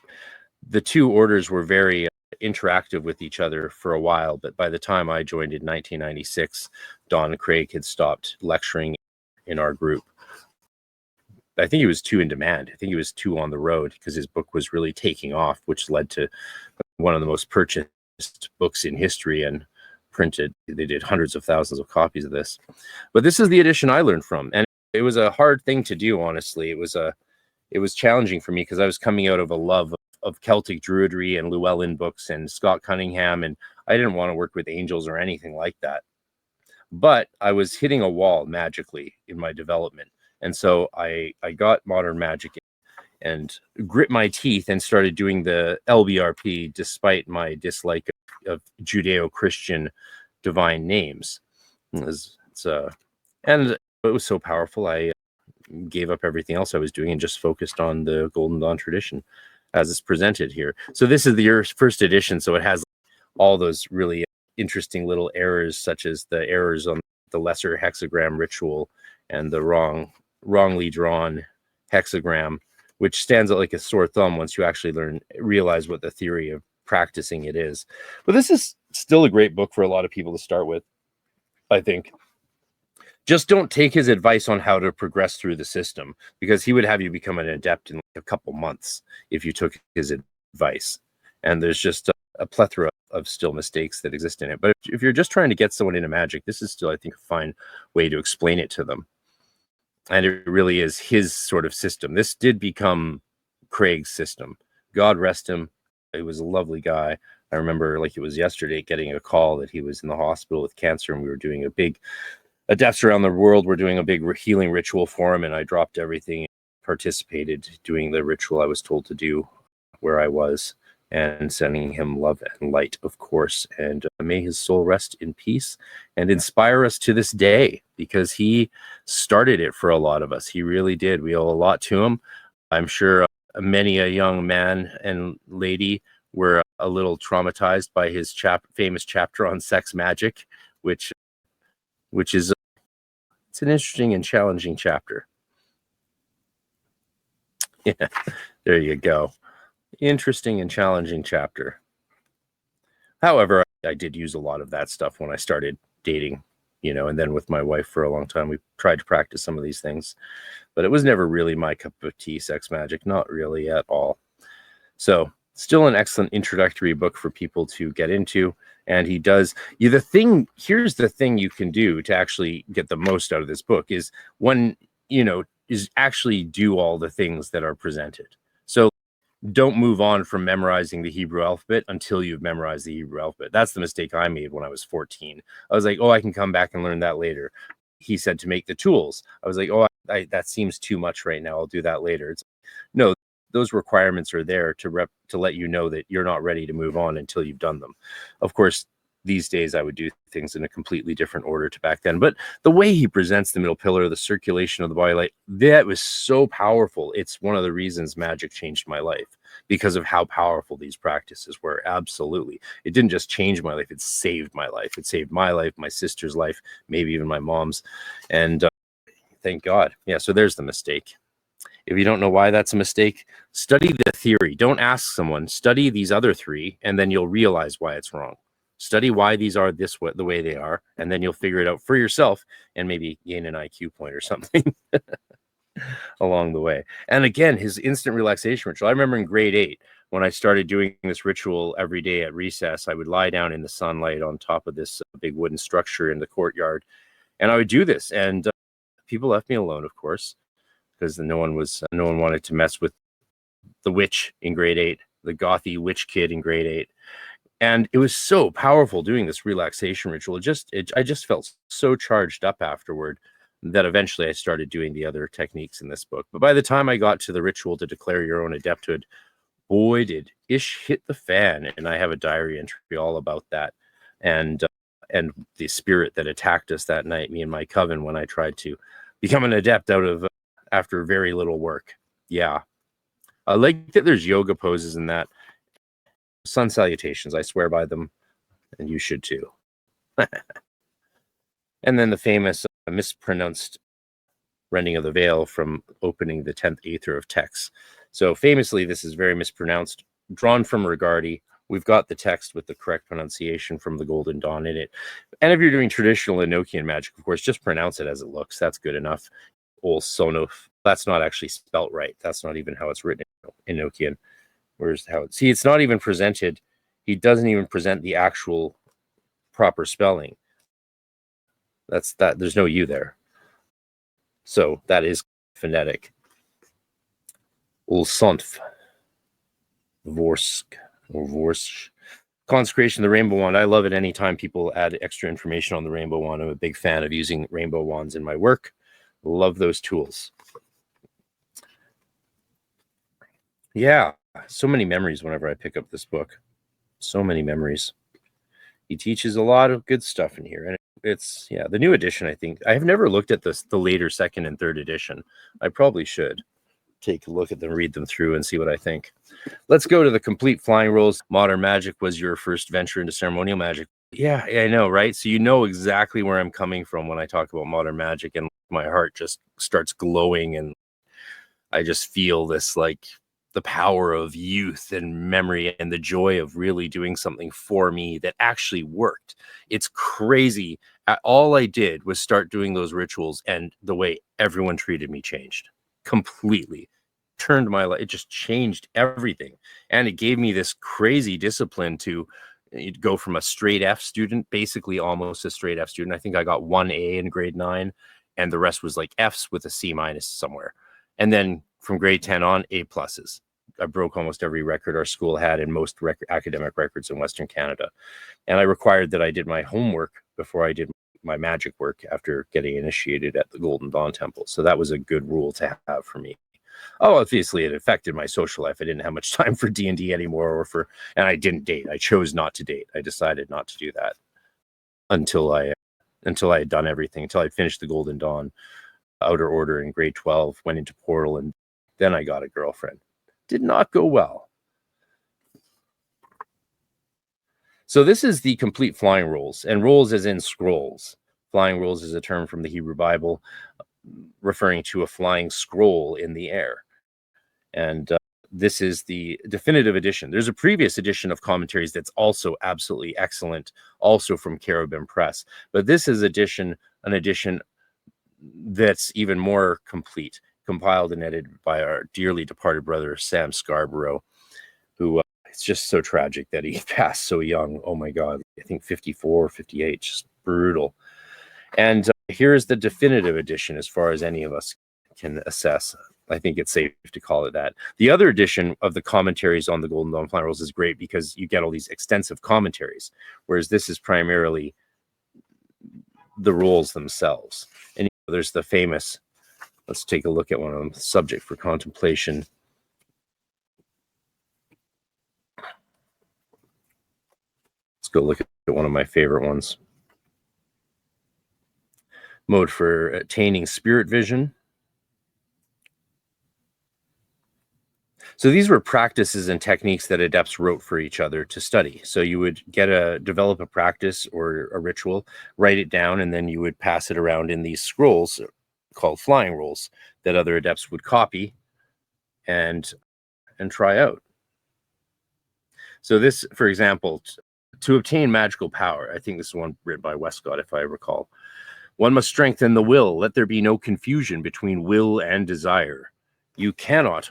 two orders were very interactive with each other for a while, but by the time I joined in 1996, Don Craig had stopped lecturing in our group. I think he was too in demand. I think he was too on the road because his book was really taking off, which led to one of the most purchased books in history and printed. They did hundreds of thousands of copies of this. But this is the edition I learned from. And it was a hard thing to do, honestly. It was challenging for me because I was coming out of a love of Celtic Druidry and Llewellyn books and Scott Cunningham, and I didn't want to work with angels or anything like that. But I was hitting a wall magically in my development. And so I got modern magic and grit my teeth and started doing the LBRP despite my dislike of Judeo-Christian divine names. And it was so powerful. I gave up everything else I was doing and just focused on the Golden Dawn tradition as it's presented here. So this is the first edition, so it has all those really interesting little errors, such as the errors on the lesser hexagram ritual and the wrongly drawn hexagram, which stands out like a sore thumb once you actually realize what the theory of practicing it is. But this is still a great book for a lot of people to start with, I think. Just don't take his advice on how to progress through the system, because he would have you become an adept in like a couple months if you took his advice. And there's just a plethora of still mistakes that exist in it. But if you're just trying to get someone into magic, this is still, I think, a fine way to explain it to them. And it really is his sort of system. This did become Craig's system. God rest him. He was a lovely guy. I remember, like it was yesterday, getting a call that he was in the hospital with cancer, and we were doing Adepts around the world were doing a big healing ritual for him, and I dropped everything and participated doing the ritual I was told to do where I was, and sending him love and light, of course. And may his soul rest in peace and inspire us to this day, because he started it for a lot of us. He really did. We owe a lot to him. I'm sure many a young man and lady were a little traumatized by his famous chapter on sex magic, which is it's an interesting and challenging chapter. Yeah, there you go. Interesting and challenging chapter. However, I did use a lot of that stuff when I started dating, and then with my wife for a long time, we tried to practice some of these things, but it was never really my cup of tea, sex magic, not really at all. So still an excellent introductory book for people to get into. And he does here's the thing you can do to actually get the most out of this book is is actually do all the things that are presented. So don't move on from memorizing the Hebrew alphabet until you've memorized the Hebrew alphabet. That's the mistake I made when I was 14. I was like, I can come back and learn that later. He said to make the tools. I was like, that seems too much right now. I'll do that later. No, those requirements are there to let you know that you're not ready to move on until you've done them. Of course, these days I would do things in a completely different order to back then. But the way he presents the middle pillar, the circulation of the body light, that was so powerful. It's one of the reasons magic changed my life, because of how powerful these practices were. Absolutely. It didn't just change my life. It saved my life. It saved my life, my sister's life, maybe even my mom's. And thank God. Yeah, so there's the mistake. If you don't know why that's a mistake, study the theory. Don't ask someone. Study these other three, and then you'll realize why it's wrong. Study why these are the way they are, and then you'll figure it out for yourself and maybe gain an IQ point or something along the way. And again, his instant relaxation ritual. I remember in grade 8, when I started doing this ritual every day at recess, I would lie down in the sunlight on top of this big wooden structure in the courtyard, and I would do this. And people left me alone, of course, because no one wanted to mess with the witch in grade 8, the gothy witch kid in grade 8. And it was so powerful doing this relaxation ritual. I just felt so charged up afterward that eventually I started doing the other techniques in this book. But by the time I got to the ritual to declare your own adepthood, boy, did ish hit the fan. And I have a diary entry all about that. And the spirit that attacked us that night, me and my coven, when I tried to become an adept after very little work. Yeah. I like that there's yoga poses in that. Sun salutations, I swear by them, and you should too. And then the famous mispronounced rending of the veil from opening the 10th Aether of texts. So famously, this is very mispronounced, drawn from Rigardi. We've got the text with the correct pronunciation from the Golden Dawn in it. And if you're doing traditional Enochian magic, of course, just pronounce it as it looks. That's good enough. Ol Sonof. That's not actually spelt right. That's not even how it's written in Enochian. It's not even presented. He doesn't even present the actual proper spelling. There's no U there. So that is phonetic. Ulsonf. Vorsk. Or Vorsch. Consecration of the Rainbow Wand. I love it anytime people add extra information on the Rainbow Wand. I'm a big fan of using Rainbow Wands in my work. Love those tools. Yeah. So many memories whenever I pick up this book. So many memories. He teaches a lot of good stuff in here. And It's, yeah, the new edition, I think. I have never looked at the later second and third edition. I probably should take a look at them, read them through, and see what I think. Let's go to the complete flying rolls. Modern magic was your first venture into ceremonial magic. Yeah, I know, right? So you know exactly where I'm coming from when I talk about modern magic, and my heart just starts glowing, and I just feel this, like, the power of youth and memory and the joy of really doing something for me that actually worked. It's crazy. All I did was start doing those rituals, and the way everyone treated me changed completely. Turned my life, it just changed everything. And it gave me this crazy discipline to go from a straight F student, basically almost a straight F student. I think I got 1A in grade 9, and the rest was like Fs with a C minus somewhere. And then from grade 10 on, A pluses. I broke almost every record our school had in most academic records in Western Canada. And I required that I did my homework before I did my magic work after getting initiated at the Golden Dawn Temple. So that was a good rule to have for me. Oh, obviously it affected my social life. I didn't have much time for D&D anymore, and I didn't date. I chose not to date. I decided not to do that until I had done everything, until I finished the Golden Dawn Outer Order in grade 12, went into Portal, and then I got a girlfriend. Did not go well. So this is the complete flying rolls, and rolls as in scrolls. Flying rolls is a term from the Hebrew Bible referring to a flying scroll in the air. And this is the definitive edition. There's a previous edition of commentaries that's also absolutely excellent, also from Cherubim Press. But this is an edition that's even more complete, compiled and edited by our dearly departed brother, Sam Scarborough, who it's just so tragic that he passed so young. Oh my God, I think 54 or 58, just brutal. And here's the definitive edition as far as any of us can assess. I think it's safe to call it that. The other edition of the commentaries on the Golden Dawn Flying Rolls is great because you get all these extensive commentaries, whereas this is primarily the rolls themselves. And there's the famous, let's take a look at one of them, Subject for Contemplation. Let's go look at one of my favorite ones. Mode for attaining spirit vision. So these were practices and techniques that adepts wrote for each other to study. So you would develop a practice or a ritual, write it down, and then you would pass it around in these scrolls called flying rolls that other adepts would copy and try out. So this, for example, to obtain magical power, I think this is one written by Westcott, if I recall. One must strengthen the will. Let there be no confusion between will and desire. You cannot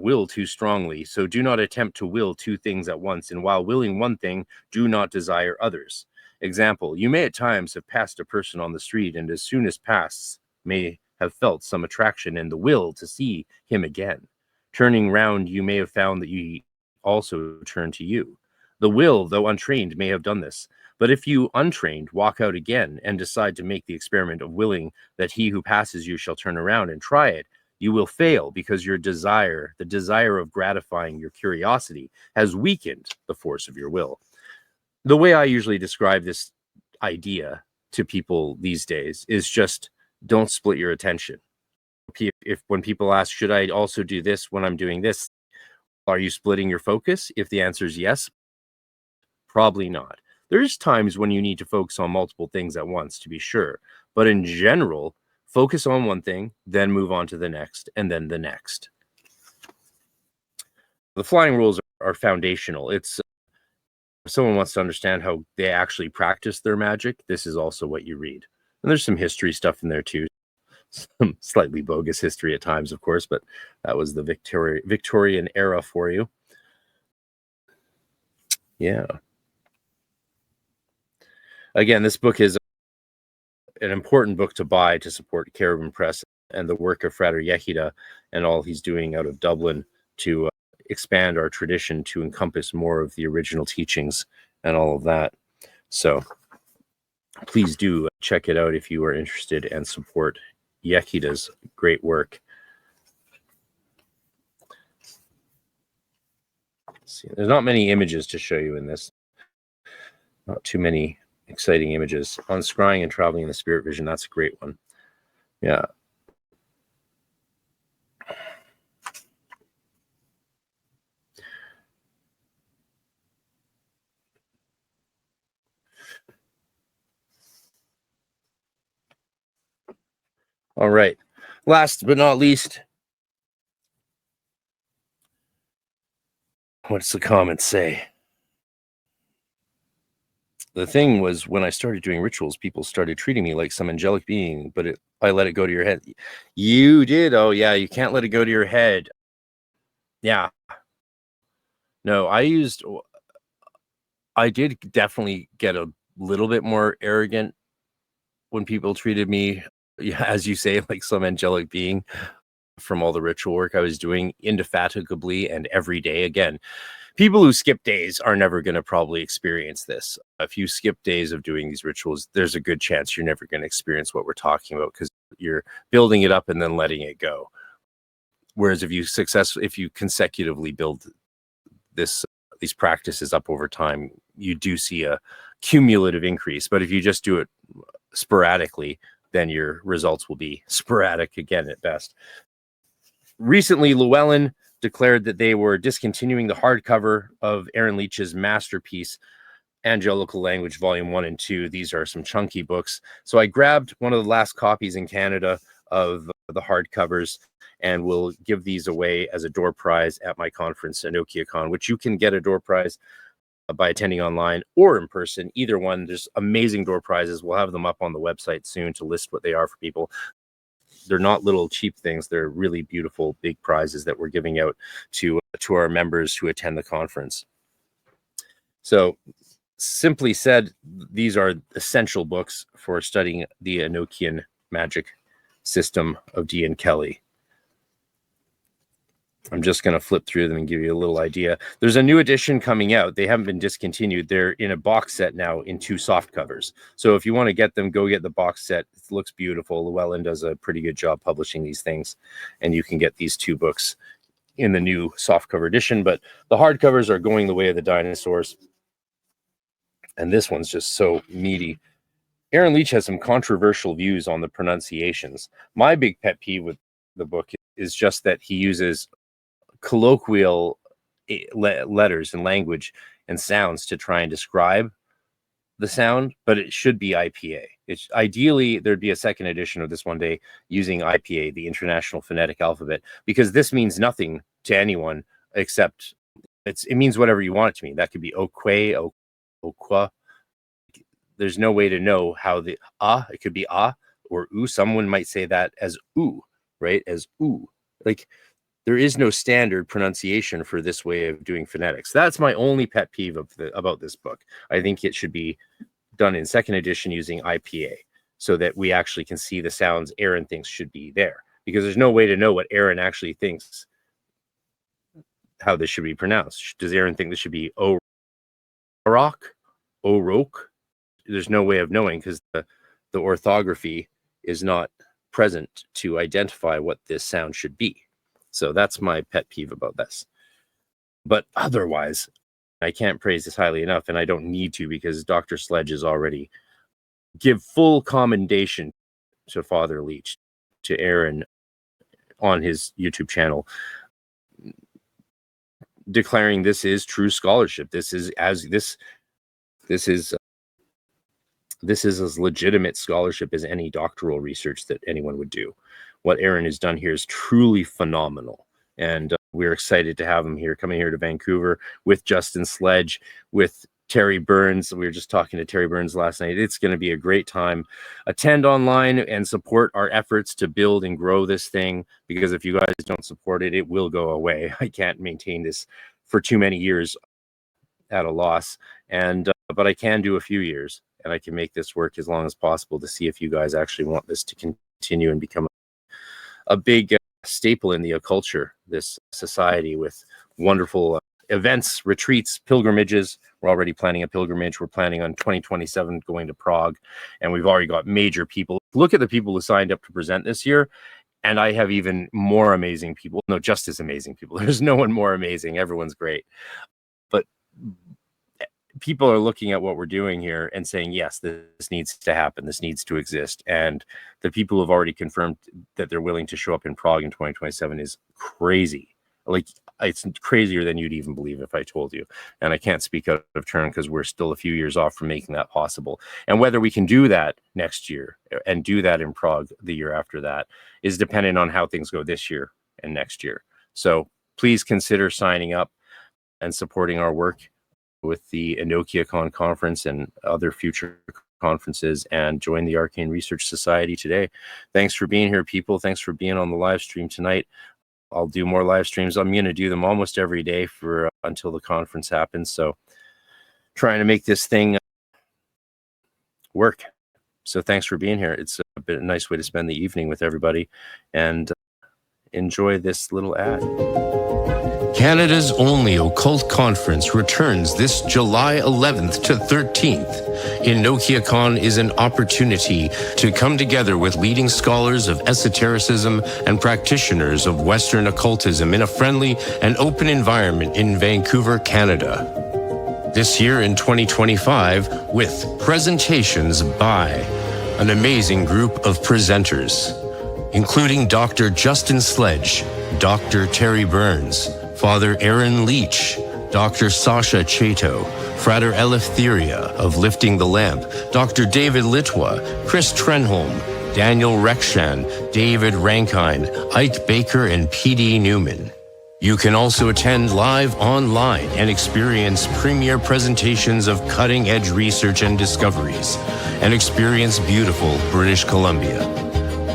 will too strongly, so do not attempt to will two things at once, and while willing one thing, do not desire others. Example, you may at times have passed a person on the street, and as soon as passed, may have felt some attraction and the will to see him again. Turning round, you may have found that he also turned to you. The will, though untrained, may have done this. But if you, untrained, walk out again and decide to make the experiment of willing that he who passes you shall turn around and try it, you will fail because your desire, the desire of gratifying your curiosity, has weakened the force of your will. The way I usually describe this idea to people these days is just don't split your attention. If when people ask, should I also do this when I'm doing this, are you splitting your focus? If the answer is yes, probably not. There's times when you need to focus on multiple things at once, to be sure. But in general, focus on one thing, then move on to the next, and then the next. The flying rules are foundational. It's if someone wants to understand how they actually practice their magic, this is also what you read. And there's some history stuff in there too. Some slightly bogus history at times, of course, but that was the Victorian era for you. Yeah. Again, this book is an important book to buy to support Cherubim Press and the work of Frater Yehida and all he's doing out of Dublin to expand our tradition to encompass more of the original teachings and all of that. So please do check it out if you are interested and support Yehida's great work. Let's see, there's not many images to show you in this. Not too many exciting images. On scrying and traveling in the spirit vision, that's a great one. Yeah. All right. Last but not least, what's the comment say? The thing was, when I started doing rituals, people started treating me like some angelic being, but I let it go to your head. You did? Oh, yeah, you can't let it go to your head. Yeah. No, I did definitely get a little bit more arrogant when people treated me, as you say, like some angelic being from all the ritual work I was doing indefatigably and every day. Again, people who skip days are never going to probably experience this. If you skip days of doing these rituals, there's a good chance you're never going to experience what we're talking about, because you're building it up and then letting it go. Whereas if you consecutively build these practices up over time, you do see a cumulative increase. But if you just do it sporadically, then your results will be sporadic again at best. Recently, Llewellyn declared that they were discontinuing the hardcover of Aaron Leach's masterpiece, Angelical Language Volume 1 and 2. These are some chunky books. So I grabbed one of the last copies in Canada of the hardcovers, and we'll give these away as a door prize at my conference, Enochian, which you can get a door prize by attending online or in person. Either one. There's amazing door prizes. We'll have them up on the website soon to list what they are for people. They're not little cheap things. They're really beautiful, big prizes that we're giving out to our members who attend the conference. So, simply said, these are essential books for studying the Enochian magic system of D. and Kelly. I'm just going to flip through them and give you a little idea. There's a new edition coming out. They haven't been discontinued. They're in a box set now in 2 soft covers. So if you want to get them, go get the box set. It looks beautiful. Llewellyn does a pretty good job publishing these things, and you can get these 2 books in the new soft cover edition. But the hardcovers are going the way of the dinosaurs. And this one's just so meaty. Aaron Leach has some controversial views on the pronunciations. My big pet peeve with the book is just that he uses colloquial letters and language and sounds to try and describe the sound, but it should be IPA. It's ideally there'd be a second edition of this one day using IPA, the International Phonetic Alphabet, because this means nothing to anyone except it means whatever you want it to mean. That could be okwe, okwa. There's no way to know how the it could be or oo. Someone might say that as oo, right? As oo. Like, there is no standard pronunciation for this way of doing phonetics. That's my only pet peeve about this book. I think it should be done in second edition using IPA so that we actually can see the sounds Aaron thinks should be there, because there's no way to know what Aaron actually thinks how this should be pronounced. Does Aaron think this should be O-rock? O-roke? There's no way of knowing, because the orthography is not present to identify what this sound should be. So that's my pet peeve about this. But otherwise, I can't praise this highly enough, and I don't need to, because Dr. Sledge has already give full commendation to Father Leach, to Aaron on his YouTube channel, declaring this is true scholarship. This is as legitimate scholarship as any doctoral research that anyone would do. What Aaron has done here is truly phenomenal. And we're excited to have him here, coming here to Vancouver with Justin Sledge, with Terry Burns. We were just talking to Terry Burns last night. It's going to be a great time. Attend online and support our efforts to build and grow this thing, because if you guys don't support it, it will go away. I can't maintain this for too many years at a loss. And but I can do a few years, and I can make this work as long as possible to see if you guys actually want this to continue and become a big staple in the occulture, this society, with wonderful events, retreats, pilgrimages. We're already planning a pilgrimage. We're planning on 2027 going to Prague, and we've already got major people. Look at the people who signed up to present this year, and I have even more amazing people. No, just as amazing people. There's no one more amazing. Everyone's great. But people are looking at what we're doing here and saying, yes, this needs to happen. This needs to exist. And the people who have already confirmed that they're willing to show up in Prague in 2027 is crazy. Like, it's crazier than you'd even believe if I told you. And I can't speak out of turn because we're still a few years off from making that possible. And whether we can do that next year and do that in Prague the year after that is dependent on how things go this year and next year. So please consider signing up and supporting our work with the Enochian conference and other future conferences, and join the Arcane Research Society today. Thanks for being here, people. Thanks for being on the live stream tonight. I'll do more live streams. I'm going to do them almost every day for until the conference happens. So trying to make this thing work. So thanks for being here. It's a nice way to spend the evening with everybody, and enjoy this little ad. Canada's only occult conference returns this July 11th to 13th. Enochian is an opportunity to come together with leading scholars of esotericism and practitioners of Western occultism in a friendly and open environment in Vancouver, Canada. This year in 2025, with presentations by an amazing group of presenters, including Dr. Justin Sledge, Dr. Terry Burns, Father Aaron Leach, Dr. Sasha Chato, Frater Eleftheria of Lifting the Lamp, Dr. David Litwa, Chris Trenholm, Daniel Rekshan, David Rankine, Ike Baker, and P.D. Newman. You can also attend live online and experience premier presentations of cutting-edge research and discoveries, and experience beautiful British Columbia.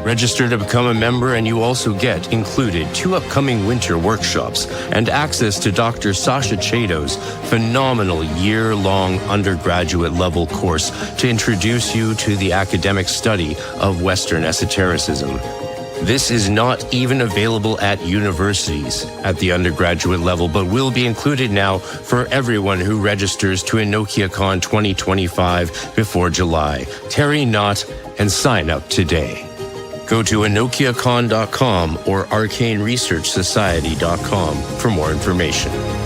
Register to become a member, and you also get included 2 upcoming winter workshops and access to Dr. Sasha Chato's phenomenal year-long undergraduate level course to introduce you to the academic study of Western esotericism. This is not even available at universities at the undergraduate level, but will be included now for everyone who registers to Enochian 2025 before July. Tarry not and sign up today. Go to enochiacon.com or arcaneresearchsociety.com for more information.